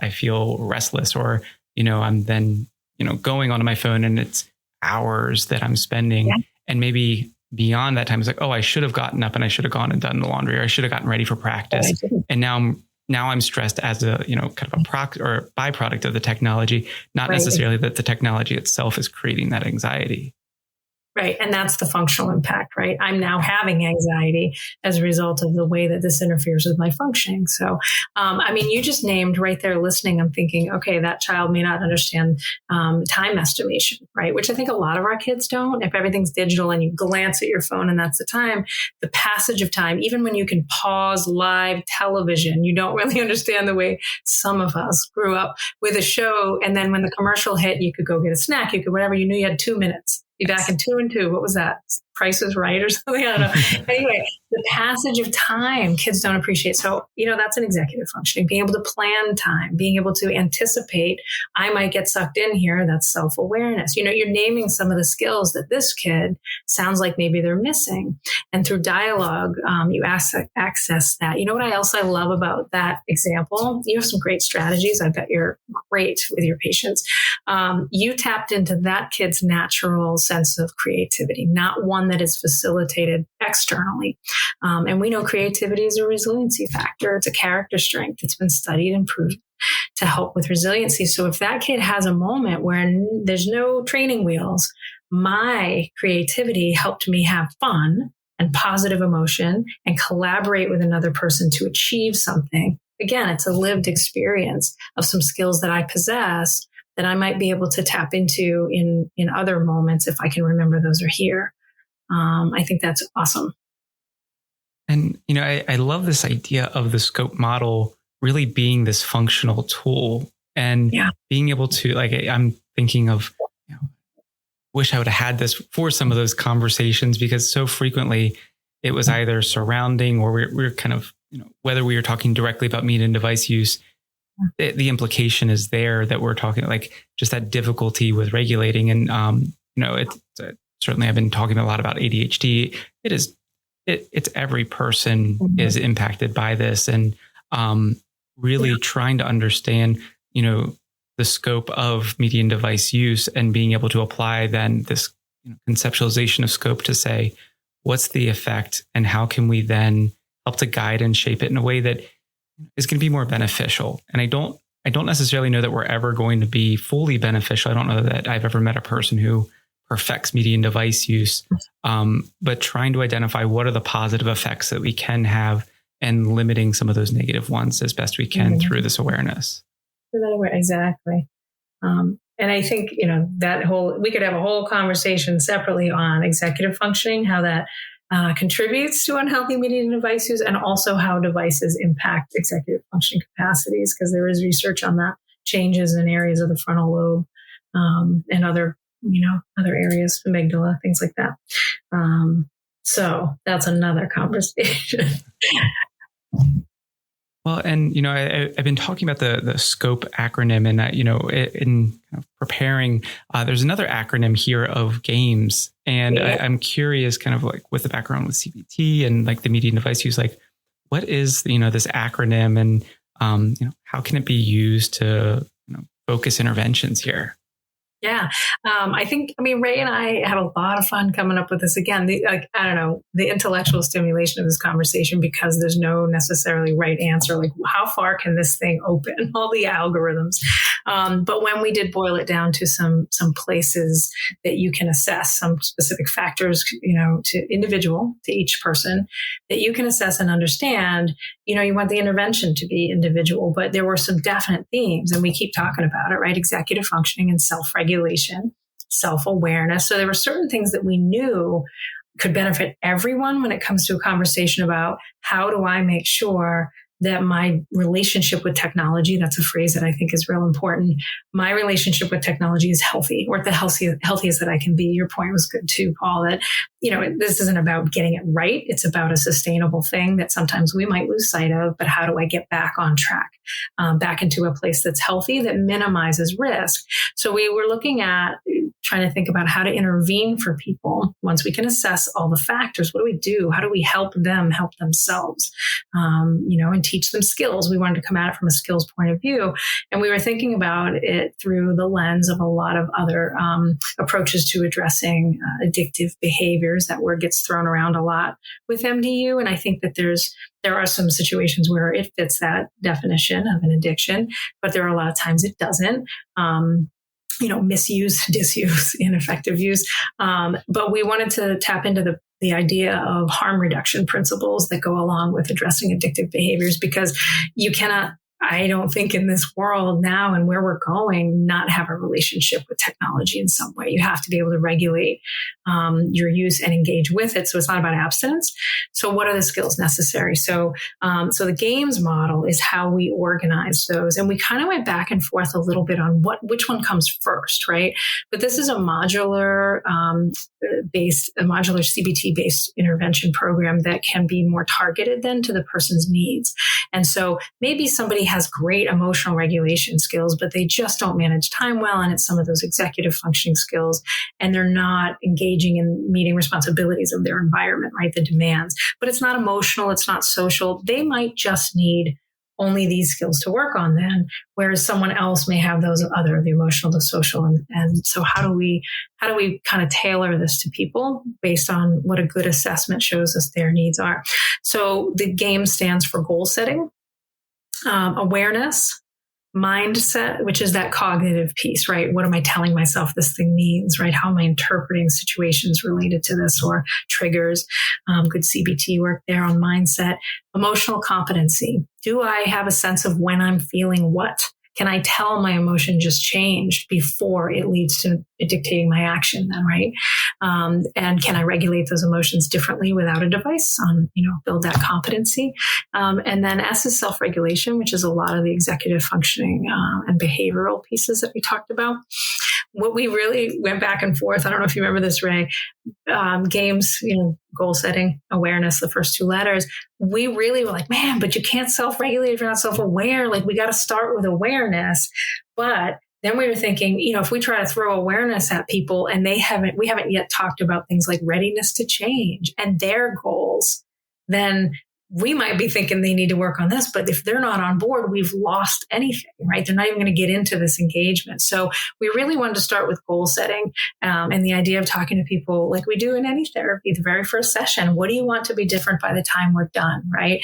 S2: I feel restless, or, I'm then, going onto my phone and it's hours that I'm spending. And maybe beyond that time, it's like, oh, I should have gotten up and I should have gone and done the laundry, or I should have gotten ready for practice. And now I'm stressed as a, kind of a byproduct of the technology, not necessarily that the technology itself is creating that anxiety.
S3: Right. And that's the functional impact, right? I'm now having anxiety as a result of the way that this interferes with my functioning. So, you just named right there listening. I'm thinking, okay, that child may not understand time estimation, right? Which I think a lot of our kids don't. If everything's digital and you glance at your phone and that's the time, the passage of time, even when you can pause live television, you don't really understand the way some of us grew up with a show. And then when the commercial hit, you could go get a snack, you could whatever, you knew you had 2 minutes. Be back in 2 and 2. What was that? Price is Right or something? I don't know. Anyway, the passage of time, kids don't appreciate. So, that's an executive functioning, being able to plan time, being able to anticipate, I might get sucked in here. That's self-awareness. You're naming some of the skills that this kid sounds like maybe they're missing. And through dialogue, you access that. What I love about that example? You have some great strategies. I bet you're great with your patients. You tapped into that kid's natural sense of creativity, not one that is facilitated externally. And we know creativity is a resiliency factor. It's a character strength. It's been studied and proven to help with resiliency. So if that kid has a moment where there's no training wheels, my creativity helped me have fun and positive emotion and collaborate with another person to achieve something. Again, it's a lived experience of some skills that I possess that I might be able to tap into in other moments if I can remember those are here. I think that's awesome.
S2: And, I love this idea of the scope model really being this functional tool and being able to, I'm thinking of, wish I would have had this for some of those conversations, because so frequently it was either surrounding or we're kind of, whether we were talking directly about media and device use, the implication is there that we're talking just that difficulty with regulating. And, certainly I've been talking a lot about ADHD. It's every person is impacted by this, and really trying to understand, the scope of media and device use and being able to apply then this conceptualization of scope to say, what's the effect and how can we then help to guide and shape it in a way that is going to be more beneficial. And I don't necessarily know that we're ever going to be fully beneficial. I don't know that I've ever met a person who perfects media and device use, but trying to identify what are the positive effects that we can have and limiting some of those negative ones as best we can through this awareness.
S3: Exactly. And I think, we could have a whole conversation separately on executive functioning, how that contributes to unhealthy media and device use, and also how devices impact executive functioning capacities, because there is research on that, changes in areas of the frontal lobe and other areas, amygdala, things like that. So that's another conversation.
S2: Well, and, I've been talking about the SCOPE acronym, and, in kind of preparing, there's another acronym here of GAMES. And I'm curious, kind of with the background with CBT and the media and device use, what is, this acronym, and, how can it be used to focus interventions here?
S3: Yeah. I think, Ray and I had a lot of fun coming up with this. Again, the intellectual stimulation of this conversation, because there's no necessarily right answer. How far can this thing open? All the algorithms. But when we did boil it down to some places that you can assess, some specific factors, to individual, to each person that you can assess and understand, you want the intervention to be individual, but there were some definite themes, and we keep talking about it, right? Executive functioning and self-regulation, self-awareness. So there were certain things that we knew could benefit everyone when it comes to a conversation about how do I make sure that my relationship with technology, that's a phrase that I think is real important. My relationship with technology is healthy, or at the healthiest that I can be. Your point was good too, Paul, that, this isn't about getting it right. It's about a sustainable thing that sometimes we might lose sight of, but how do I get back on track, back into a place that's healthy, that minimizes risk? So we were looking at trying to think about how to intervene for people. Once we can assess all the factors, what do we do? How do we help them help themselves? And teach them skills. We wanted to come at it from a skills point of view. And we were thinking about it through the lens of a lot of other approaches to addressing addictive behaviors. That word gets thrown around a lot with MDU. And I think that there are some situations where it fits that definition of an addiction, but there are a lot of times it doesn't. Misuse, disuse, ineffective use. But we wanted to tap into the idea of harm reduction principles that go along with addressing addictive behaviors, because you cannot, I don't think, in this world now and where we're going, not have a relationship with technology in some way. You have to be able to regulate your use and engage with it. So it's not about abstinence. So what are the skills necessary? So the games model is how we organize those. And we kind of went back and forth a little bit on which one comes first, right? But this is a modular CBT based intervention program that can be more targeted then to the person's needs. And so maybe somebody has great emotional regulation skills, but they just don't manage time well. And it's some of those executive functioning skills, and they're not engaging in meeting responsibilities of their environment, right? The demands, but it's not emotional. It's not social. They might just need only these skills to work on then, whereas someone else may have those other, the emotional, the social. And so how do we kind of tailor this to people based on what a good assessment shows us their needs are? So the GAME stands for goal setting, awareness, mindset, which is that cognitive piece, right? What am I telling myself this thing means, right? How am I interpreting situations related to this or triggers? Good CBT work there on mindset. Emotional competency. Do I have a sense of when I'm feeling what? Can I tell my emotion just changed before it leads to dictating my action then, right? And can I regulate those emotions differently without a device build that competency. And then S is self-regulation, which is a lot of the executive functioning and behavioral pieces that we talked about. What we really went back and forth, I don't know if you remember this, Ray, games, goal setting, awareness, the first two letters. We really were like, man, but you can't self-regulate if you're not self-aware. Like, we got to start with awareness. But then we were thinking, if we try to throw awareness at people and we haven't yet talked about things like readiness to change and their goals, then we might be thinking they need to work on this, but if they're not on board, we've lost anything, right? They're not even going to get into this engagement. So we really wanted to start with goal setting and the idea of talking to people like we do in any therapy, the very first session. What do you want to be different by the time we're done, right?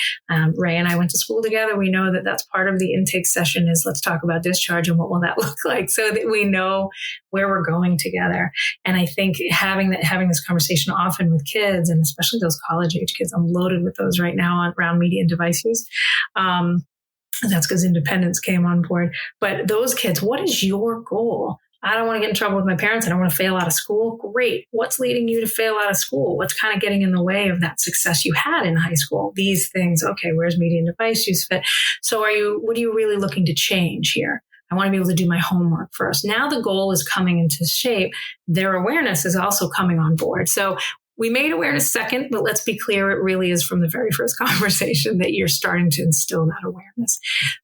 S3: Ray and I went to school together. We know that that's part of the intake session is let's talk about discharge and what will that look like so that we know where we're going together. And I think having this conversation often with kids, and especially those college age kids, I'm loaded with those right now around media and device use. That's because independence came on board. But those kids, what is your goal? I don't want to get in trouble with my parents. I don't want to fail out of school. Great. What's leading you to fail out of school? What's kind of getting in the way of that success you had in high school? These things. Okay, where's media and device use fit? So what are you really looking to change here? I want to be able to do my homework first. Now the goal is coming into shape. Their awareness is also coming on board. So we made awareness second, but let's be clear, it really is from the very first conversation that you're starting to instill that awareness.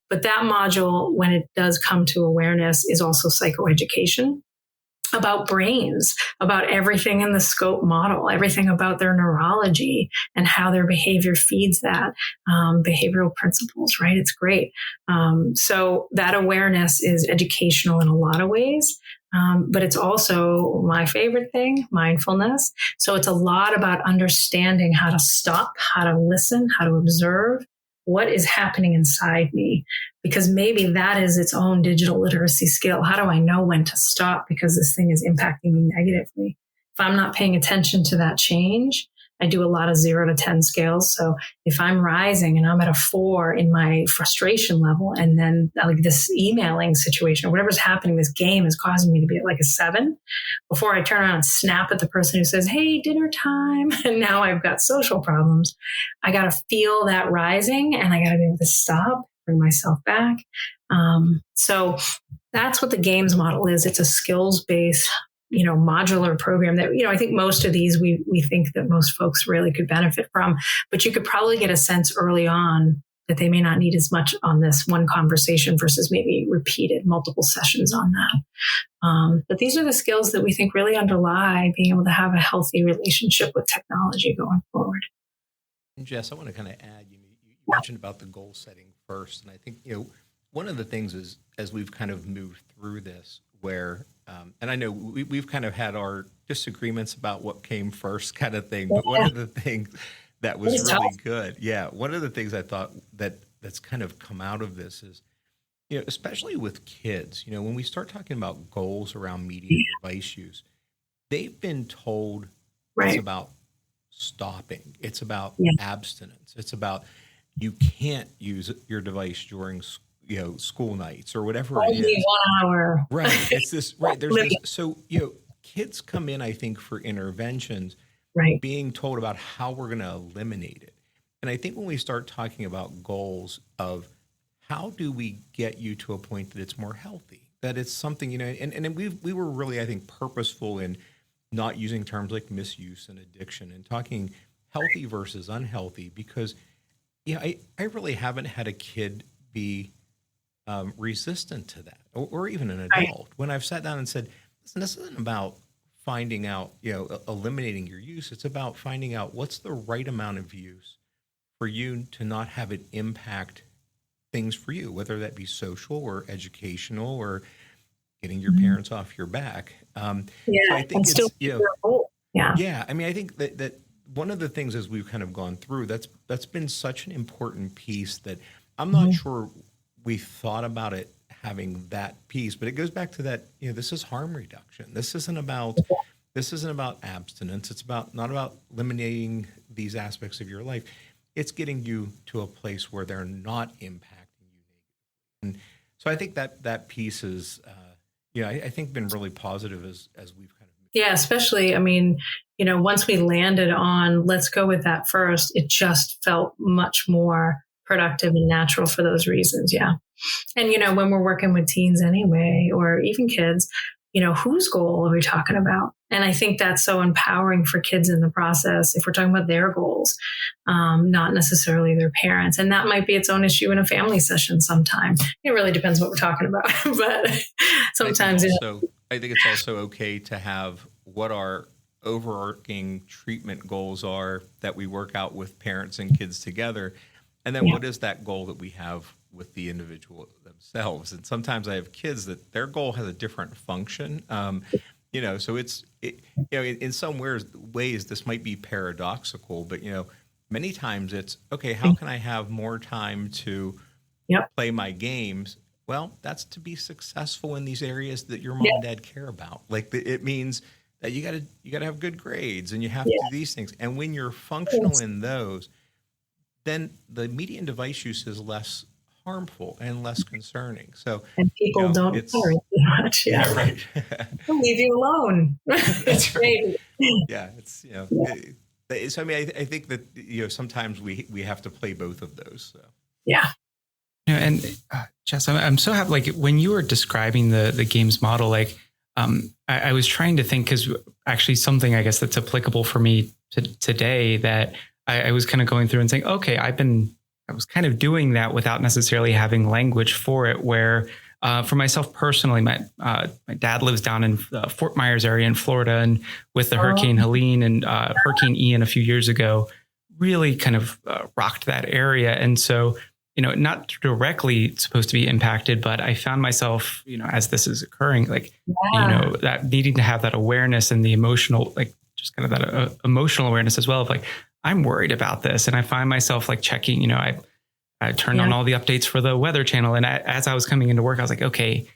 S3: But that module, when it does come to awareness, is also psychoeducation about brains, about everything in the scope model, everything about their neurology and how their behavior feeds that, behavioral principles, right? It's great. So that awareness is educational in a lot of ways. But it's also my favorite thing, mindfulness. So it's a lot about understanding how to stop, how to listen, how to observe what is happening inside me, because maybe that is its own digital literacy skill. How do I know when to stop because this thing is impacting me negatively? If I'm not paying attention to that change, I do a lot of 0 to 10 scales. So if I'm rising and I'm at a 4 in my frustration level, and then like this emailing situation or whatever's happening, this game is causing me to be at like a 7, before I turn around and snap at the person who says, hey, dinner time. And now I've got social problems. I got to feel that rising and I got to be able to stop, bring myself back. So that's what the games model is. It's a skills-based modular program that, I think most of these we think that most folks really could benefit from, but you could probably get a sense early on that they may not need as much on this one conversation versus maybe repeated multiple sessions on that. But these are the skills that we think really underlie being able to have a healthy relationship with technology going forward.
S1: And Jess, I want to kind of add, you mentioned about the goal setting first. And I think, one of the things is, as we've kind of moved through this, where, and I know we've kind of had our disagreements about what came first kind of thing, but one of the things that was really good. Yeah. One of the things I thought that's kind of come out of this is, especially with kids, when we start talking about goals around media device use, they've been told it's about stopping. It's about abstinence. It's about you can't use your device during school nights or whatever it is.
S3: Only 1 hour.
S1: Right. It's this, right. There's this, so, kids come in, I think, for interventions, being told about how we're going to eliminate it. And I think when we start talking about goals of how do we get you to a point that it's more healthy, that it's something, and we were really, I think, purposeful in not using terms like misuse and addiction and talking healthy versus unhealthy, because, I really haven't had a kid be resistant to that, or even an adult. When I've sat down and said, listen, this isn't about finding out, eliminating your use. It's about finding out what's the right amount of use for you to not have it impact things for you, whether that be social or educational or getting your parents off your back. So I think it's, I mean, I think that one of the things as we've kind of gone through, that's been such an important piece that I'm not sure we thought about it having that piece, but it goes back to that, this is harm reduction. This isn't about abstinence. It's not about eliminating these aspects of your life. It's getting you to a place where they're not impacting you negatively. And so I think that piece is, I think been really positive as we've kind of moved.
S3: Yeah, especially, I mean, once we landed on, let's go with that first, it just felt much more productive and natural for those reasons. Yeah. And, when we're working with teens anyway, or even kids, whose goal are we talking about? And I think that's so empowering for kids in the process if we're talking about their goals, not necessarily their parents. And that might be its own issue in a family session sometime. It really depends what we're talking about. But sometimes
S1: I think it's also okay to have what our overarching treatment goals are that we work out with parents and kids together. And then what is that goal that we have with the individual themselves? And sometimes I have kids that their goal has a different function. So in some ways this might be paradoxical, but, many times it's, okay, how can I have more time to play my games? Well, that's to be successful in these areas that your mom and dad care about. Like it means that you gotta have good grades and you have to do these things. And when you're functional in those, then the media and device use is less harmful and less concerning. So
S3: and people don't care too much. Yeah, right. They'll leave you alone.
S1: That's right. Yeah, it's so I mean, I think that sometimes we have to play both of those. So.
S3: Yeah.
S2: And Jess, I'm so happy. Like when you were describing the games model, like I was trying to think, because actually something I guess that's applicable for me today that I was kind of going through and saying, okay, I was kind of doing that without necessarily having language for it, where for myself personally, my dad lives down in Fort Myers area in Florida, and with the Hurricane Helene and Hurricane Ian a few years ago, really kind of rocked that area. And so, not directly supposed to be impacted, but I found myself, as this is occurring, like, that needing to have that awareness and the emotional, like just kind of that emotional awareness as well of like, I'm worried about this. And I find myself like checking, I turned on all the updates for the Weather Channel. And as I was coming into work, I was like, okay,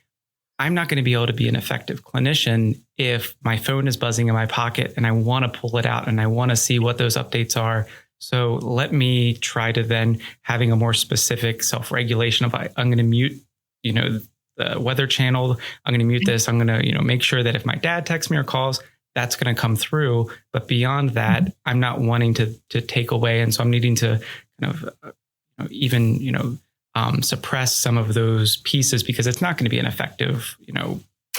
S2: I'm not going to be able to be an effective clinician if my phone is buzzing in my pocket and I want to pull it out and I want to see what those updates are. So let me try to then having a more specific self-regulation of I'm going to mute, the Weather Channel. I'm going to mute this. I'm going to, make sure that if my dad texts me or calls, that's going to come through. But beyond that, I'm not wanting to take away. And so I'm needing to kind of even, suppress some of those pieces, because it's not going to be an effective,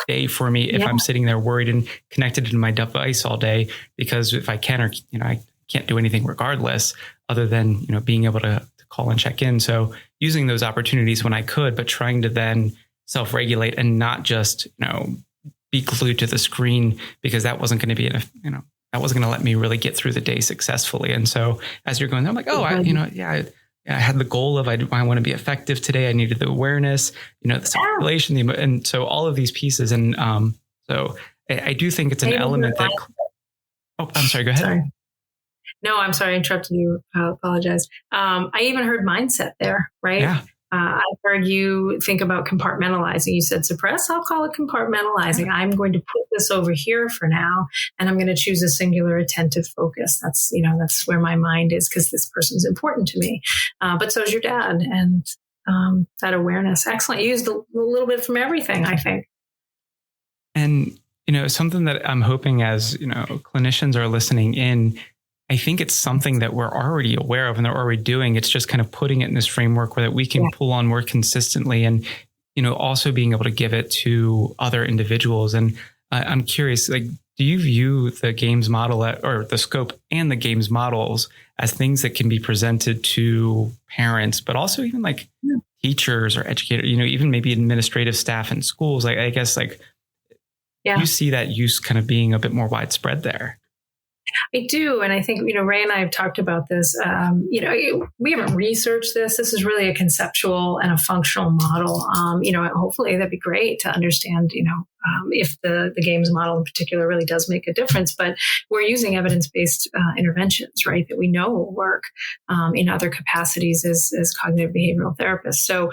S2: day for me if I'm sitting there worried and connected to my device all day, because if I can, or, I can't do anything regardless other than, being able to call and check in. So using those opportunities when I could, but trying to then self-regulate and not just, be glued to the screen, because that wasn't going to be enough, that wasn't going to let me really get through the day successfully. And so as you're going, I'm like, I had the goal of, I want to be effective today. I needed the awareness, the self-regulation, and so all of these pieces. And so I do think it's an element that, I'm sorry, go ahead.
S3: Sorry. No, I'm sorry, I interrupted you. I apologize. I even heard mindset there, right?
S2: Yeah.
S3: I heard you think about compartmentalizing. You said suppress. I'll call it compartmentalizing. I'm going to put this over here for now, and I'm going to choose a singular attentive focus. That's where my mind is, because this person's important to me. But so is your dad, and that awareness. Excellent. You used a little bit from everything, I think.
S2: And something that I'm hoping as clinicians are listening in, I think it's something that we're already aware of and they're already doing. It's just kind of putting it in this framework where that we can pull on more consistently, and, also being able to give it to other individuals. And I'm curious, do you view the games model or the scope and the games models as things that can be presented to parents, but also even teachers or educators, even maybe administrative staff in schools? I guess you see that use kind of being a bit more widespread there.
S3: I do. And I think, Ray and I have talked about this. We haven't researched this. This is really a conceptual and a functional model. Hopefully that'd be great to understand, if the games model in particular really does make a difference. But we're using evidence-based interventions, right, that we know will work in other capacities as cognitive behavioral therapists. So,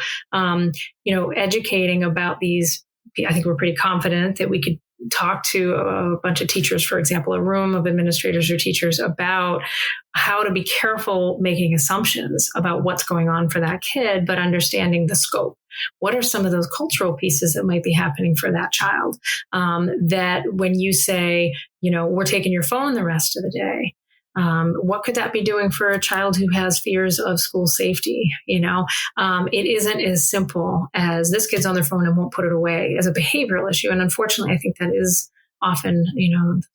S3: educating about these, I think we're pretty confident that we could talk to a bunch of teachers, for example, a room of administrators or teachers, about how to be careful making assumptions about what's going on for that kid, but understanding the scope. What are some of those cultural pieces that might be happening for that child? That when you say, we're taking your phone the rest of the day, what could that be doing for a child who has fears of school safety? It isn't as simple as this kid's on their phone and won't put it away as a behavioral issue. And unfortunately, I think that is often,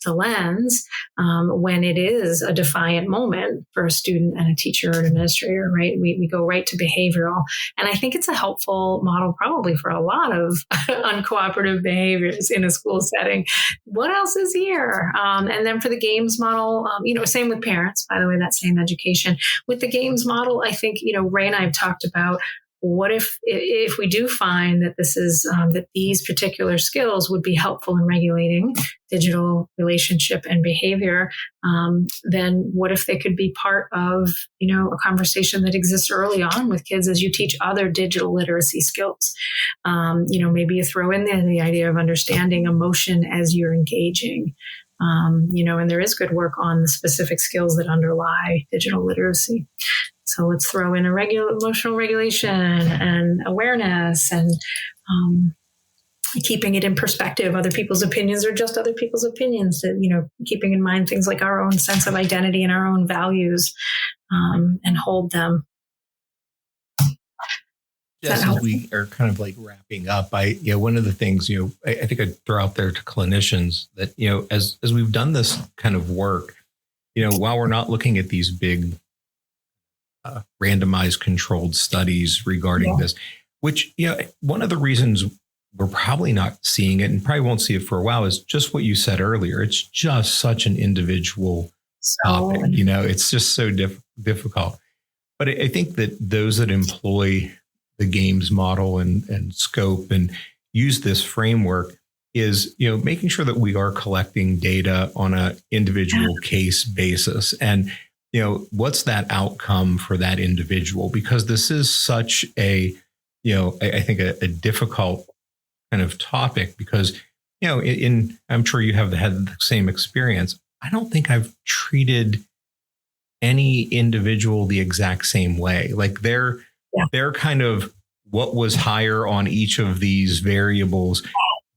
S3: the lens when it is a defiant moment for a student and a teacher or an administrator, right? We go right to behavioral. And I think it's a helpful model probably for a lot of uncooperative behaviors in a school setting. What else is here? And then for the games model, same with parents, by the way, that same education. With the games model, I think, Ray and I have talked about, what if we do find that this is that these particular skills would be helpful in regulating digital relationship and behavior? Then what if they could be part of a conversation that exists early on with kids as you teach other digital literacy skills? Maybe you throw in there the idea of understanding emotion as you're engaging. And there is good work on the specific skills that underlie digital literacy. So let's throw in emotional regulation and awareness and keeping it in perspective. Other people's opinions are just other people's opinions. That, keeping in mind things like our own sense of identity and our own values, and hold them.
S1: Yes, as we are kind of wrapping up, one of the things, I think I'd throw out there to clinicians that, as we've done this kind of work, while we're not looking at these big randomized controlled studies regarding this, which, one of the reasons we're probably not seeing it and probably won't see it for a while is just what you said earlier. It's just such an individual topic, it's just so difficult. But I think that those that employ the games model and scope and use this framework is, making sure that we are collecting data on an individual case basis. And what's that outcome for that individual? Because this is such a, I think a difficult kind of topic because, I'm sure you have had the same experience. I don't think I've treated any individual the exact same way. They're kind of what was higher on each of these variables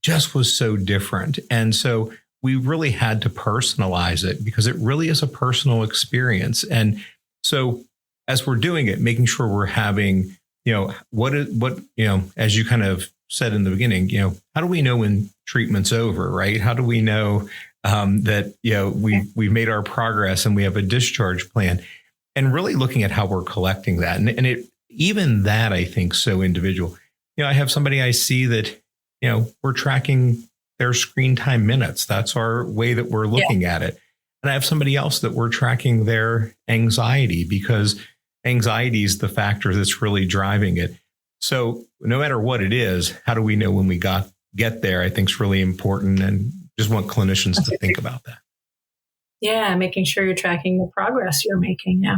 S1: just was so different. And so we really had to personalize it because it really is a personal experience. And so as we're doing it, making sure we're having, as you kind of said in the beginning, how do we know when treatment's over, right? How do we know that, we've made our progress and we have a discharge plan? and really looking at how we're collecting that. And it, even that, I think, so individual. I have somebody I see that, we're tracking their screen time minutes. That's our way that we're looking at it. And I have somebody else that we're tracking their anxiety, because anxiety is the factor that's really driving it. So no matter what it is, how do we know when we get there? I think is really important, and just want clinicians to think about that.
S3: Yeah, making sure you're tracking the progress you're making. Yeah.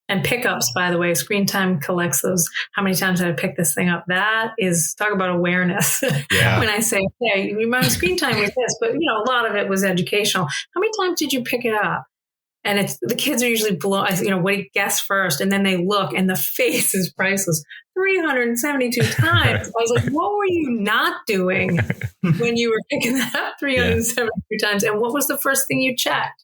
S3: And pickups, by the way, screen time collects those. How many times did I pick this thing up? That is, talk about awareness.
S1: Yeah.
S3: When I say, hey, my screen time was this, but a lot of it was educational. How many times did you pick it up? And it's, the kids are usually blown, wait, guess first. And then they look and the face is priceless. 372 times. I was like, what were you not doing when you were picking that up 372 times? And what was the first thing you checked?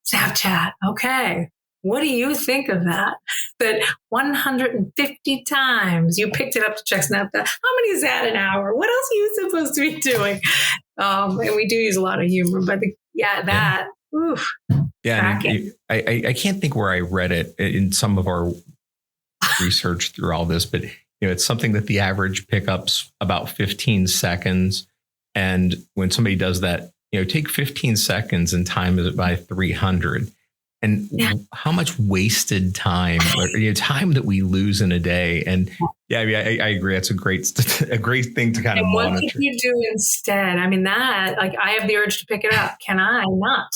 S3: Snapchat. Okay. What do you think of that? That 150 times you picked it up to check Snapchat. How many is that an hour? What else are you supposed to be doing? And we do use a lot of humor, but that. Oof.
S1: Yeah. I can't think where I read it in some of our research through all this, but it's something that the average pickup's about 15 seconds. And when somebody does that, take 15 seconds and time it by 300. And how much wasted time, time that we lose in a day. And I agree. That's a great thing to kind of monitor.
S3: What can you do instead? I mean, I have the urge to pick it up. Can I not?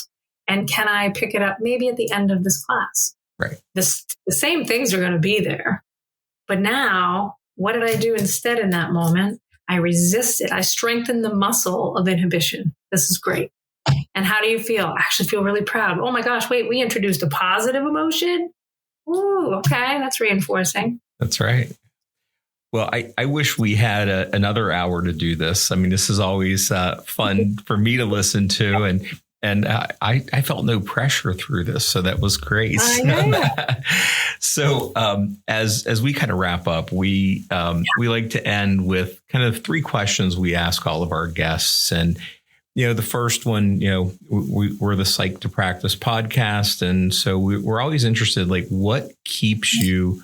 S3: And can I pick it up maybe at the end of this class?
S1: Right.
S3: The same things are going to be there. But now, what did I do instead in that moment? I resisted. I strengthened the muscle of inhibition. This is great. And how do you feel? I actually feel really proud. Oh my gosh, wait, we introduced a positive emotion? Ooh, okay, that's reinforcing.
S1: That's right. Well, I wish we had another hour to do this. I mean, this is always fun for me to listen to, and I felt no pressure through this, so that was great. So as we kind of wrap up, we like to end with kind of 3 questions we ask all of our guests. And the first one, we're the Psyched to Practice podcast, and so we're always interested, like, what keeps you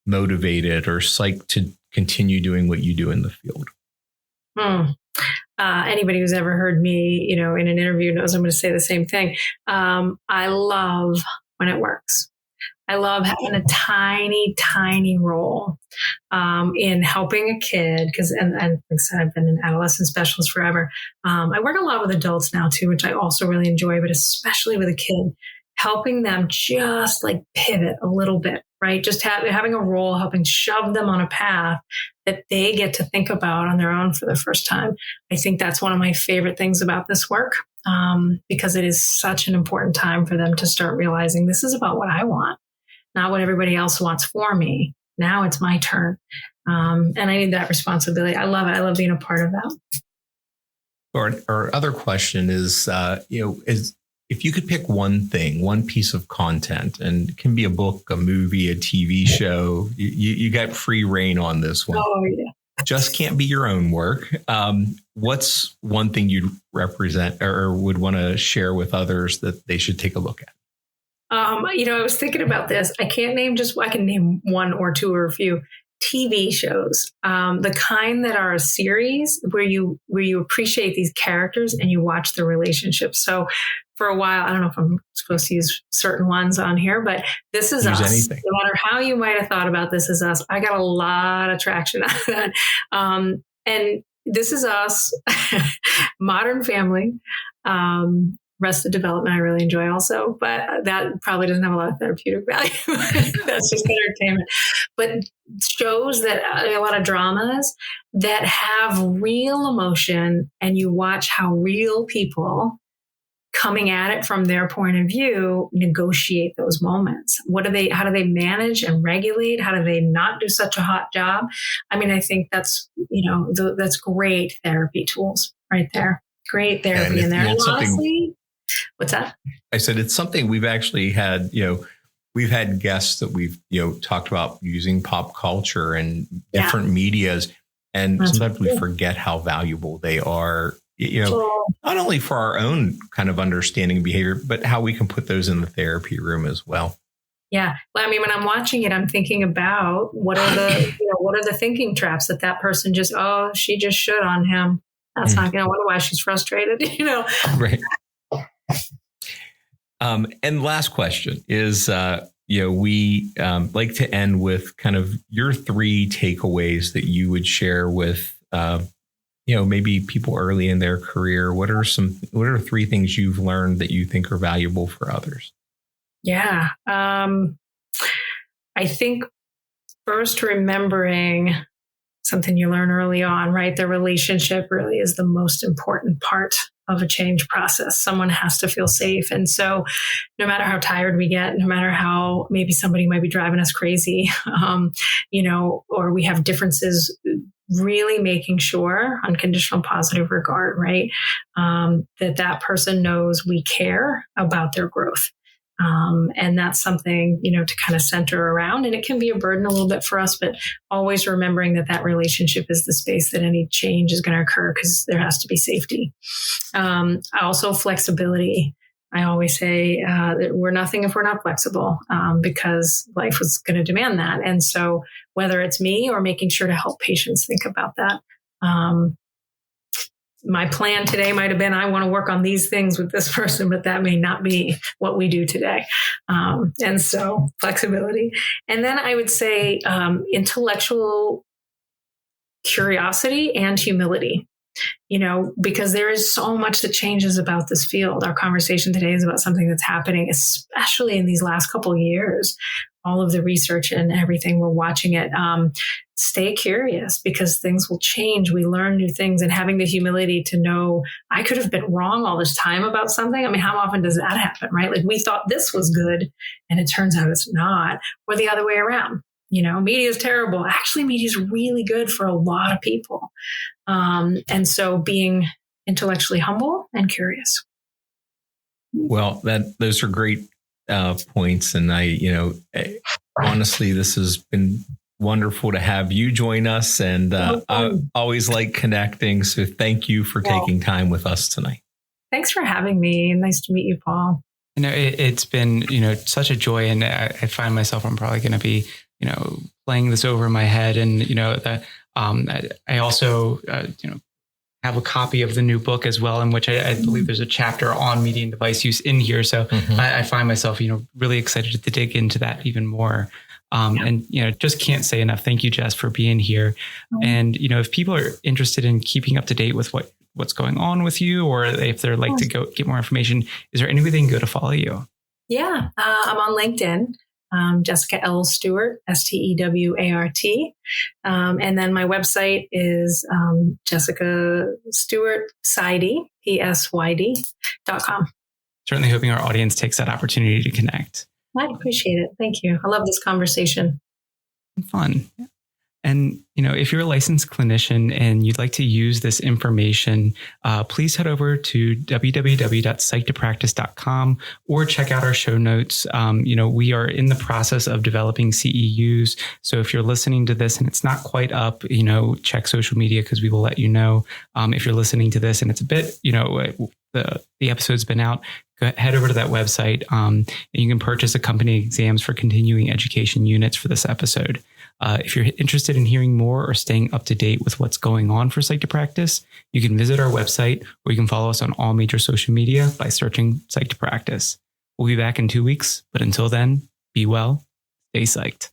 S1: motivated or psyched to continue doing what you do in the field?
S3: Anybody who's ever heard me, in an interview knows I'm going to say the same thing. I love when it works. I love having a tiny, tiny role in helping a kid, because, and like I said, I've been an adolescent specialist forever. I work a lot with adults now too, which I also really enjoy, but especially with a kid, helping them just like pivot a little bit, right? Just having a role, helping shove them on a path that they get to think about on their own for the first time. I think that's one of my favorite things about this work, because it is such an important time for them to start realizing this is about what I want, not what everybody else wants for me. Now it's my turn. And I need that responsibility. I love it. I love being a part of that.
S1: Our other question is, if you could pick one thing, one piece of content, and it can be a book, a movie, a TV show, you got free reign on this one.
S3: Oh, yeah.
S1: Just can't be your own work. What's one thing you'd represent or would want to share with others that they should take a look at?
S3: I was thinking about this. I can name one or two or a few TV shows, the kind that are a series where you appreciate these characters and you watch the relationships. So for a while, I don't know if I'm supposed to use certain ones on here, but This Is Us.
S1: Anything.
S3: No matter how you might have thought about This Is Us, I got a lot of traction out of that. And This Is Us, Modern Family, Arrested Development, I really enjoy also, but that probably doesn't have a lot of therapeutic value. That's just entertainment. But shows that a lot of dramas that have real emotion, and you watch how real people coming at it from their point of view negotiate those moments. How do they manage and regulate? How do they not do such a hot job? I mean, I think that's, that's great therapy tools right there. Great therapy in there. And honestly, what's that? I
S1: said it's something we've actually had, we've had guests that we've, talked about using pop culture and different medias. And sometimes we forget how valuable they are, not only for our own kind of understanding and behavior, but how we can put those in the therapy room as well.
S3: Yeah. Well, I mean, when I'm watching it, I'm thinking about what are the thinking traps that person just, she just should on him. That's not going to wonder why she's frustrated,
S1: Right. And last question is, we like to end with kind of your 3 takeaways that you would share with, maybe people early in their career. What are 3 things you've learned that you think are valuable for others?
S3: Yeah. I think first remembering something you learn early on, right? The relationship really is the most important part of a change process. Someone has to feel safe. And so no matter how tired we get, no matter how maybe somebody might be driving us crazy, or we have differences, really making sure unconditional positive regard, right? That person knows we care about their growth. And that's something, to kind of center around. And it can be a burden a little bit for us, but always remembering that relationship is the space that any change is going to occur, because there has to be safety. Also flexibility. I always say that we're nothing if we're not flexible, because life was going to demand that. And so whether it's me or making sure to help patients think about that, my plan today might have been, I want to work on these things with this person, but that may not be what we do today. And so flexibility. And then I would say intellectual curiosity and humility, because there is so much that changes about this field. Our conversation today is about something that's happening, especially in these last couple of years. All of the research and everything, we're watching it. Stay curious, because things will change. We learn new things, and having the humility to know I could have been wrong all this time about something. I mean, how often does that happen, right? Like we thought this was good and it turns out it's not, or the other way around. Media is terrible. Actually, media is really good for a lot of people. And so being intellectually humble and curious.
S1: Well, those are great points. And honestly, this has been wonderful to have you join us. And I always like connecting. So thank you for taking time with us tonight.
S3: Thanks for having me. Nice to meet you, Paul.
S2: It's been, such a joy. And I find myself, I'm probably going to be, playing this over in my head. And, I also, have a copy of the new book as well, in which I believe there's a chapter on media and device use in here. So I find myself, really excited to dig into that even more. And, just can't say enough. Thank you, Jess, for being here. And, if people are interested in keeping up to date with what's going on with you, or if they're like to go get more information, is there any way they can go to follow you?
S3: Yeah, I'm on LinkedIn. Jessica L. Stewart, Stewart. And then my website is Jessica Stewart, Psyched.com.
S2: Certainly hoping our audience takes that opportunity to connect.
S3: I appreciate it. Thank you. I love this conversation.
S2: Fun. And, if you're a licensed clinician and you'd like to use this information, please head over to www.psychedpractice.com or check out our show notes. We are in the process of developing CEUs. So if you're listening to this and it's not quite up, check social media, because we will let you know. If you're listening to this and it's a bit, the episode's been out, head over to that website and you can purchase accompanying exams for continuing education units for this episode. If you're interested in hearing more or staying up to date with what's going on for Psyched to Practice, you can visit our website, or you can follow us on all major social media by searching Psyched to Practice. We'll be back in 2 weeks, but until then, be well, stay psyched.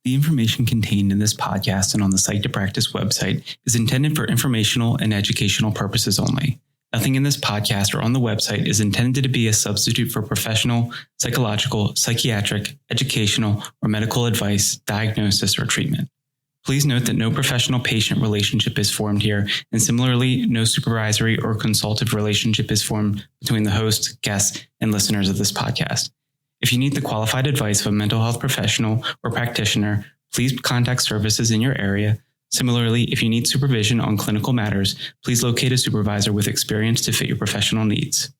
S2: The information contained in this podcast and on the Psyched to Practice website is intended for informational and educational purposes only. Nothing in this podcast or on the website is intended to be a substitute for professional, psychological, psychiatric, educational, or medical advice, diagnosis, or treatment. Please note that no professional patient relationship is formed here, and similarly, no supervisory or consultative relationship is formed between the host, guests, and listeners of this podcast. If you need the qualified advice of a mental health professional or practitioner, please contact services in your area. Similarly, if you need supervision on clinical matters, please locate a supervisor with experience to fit your professional needs.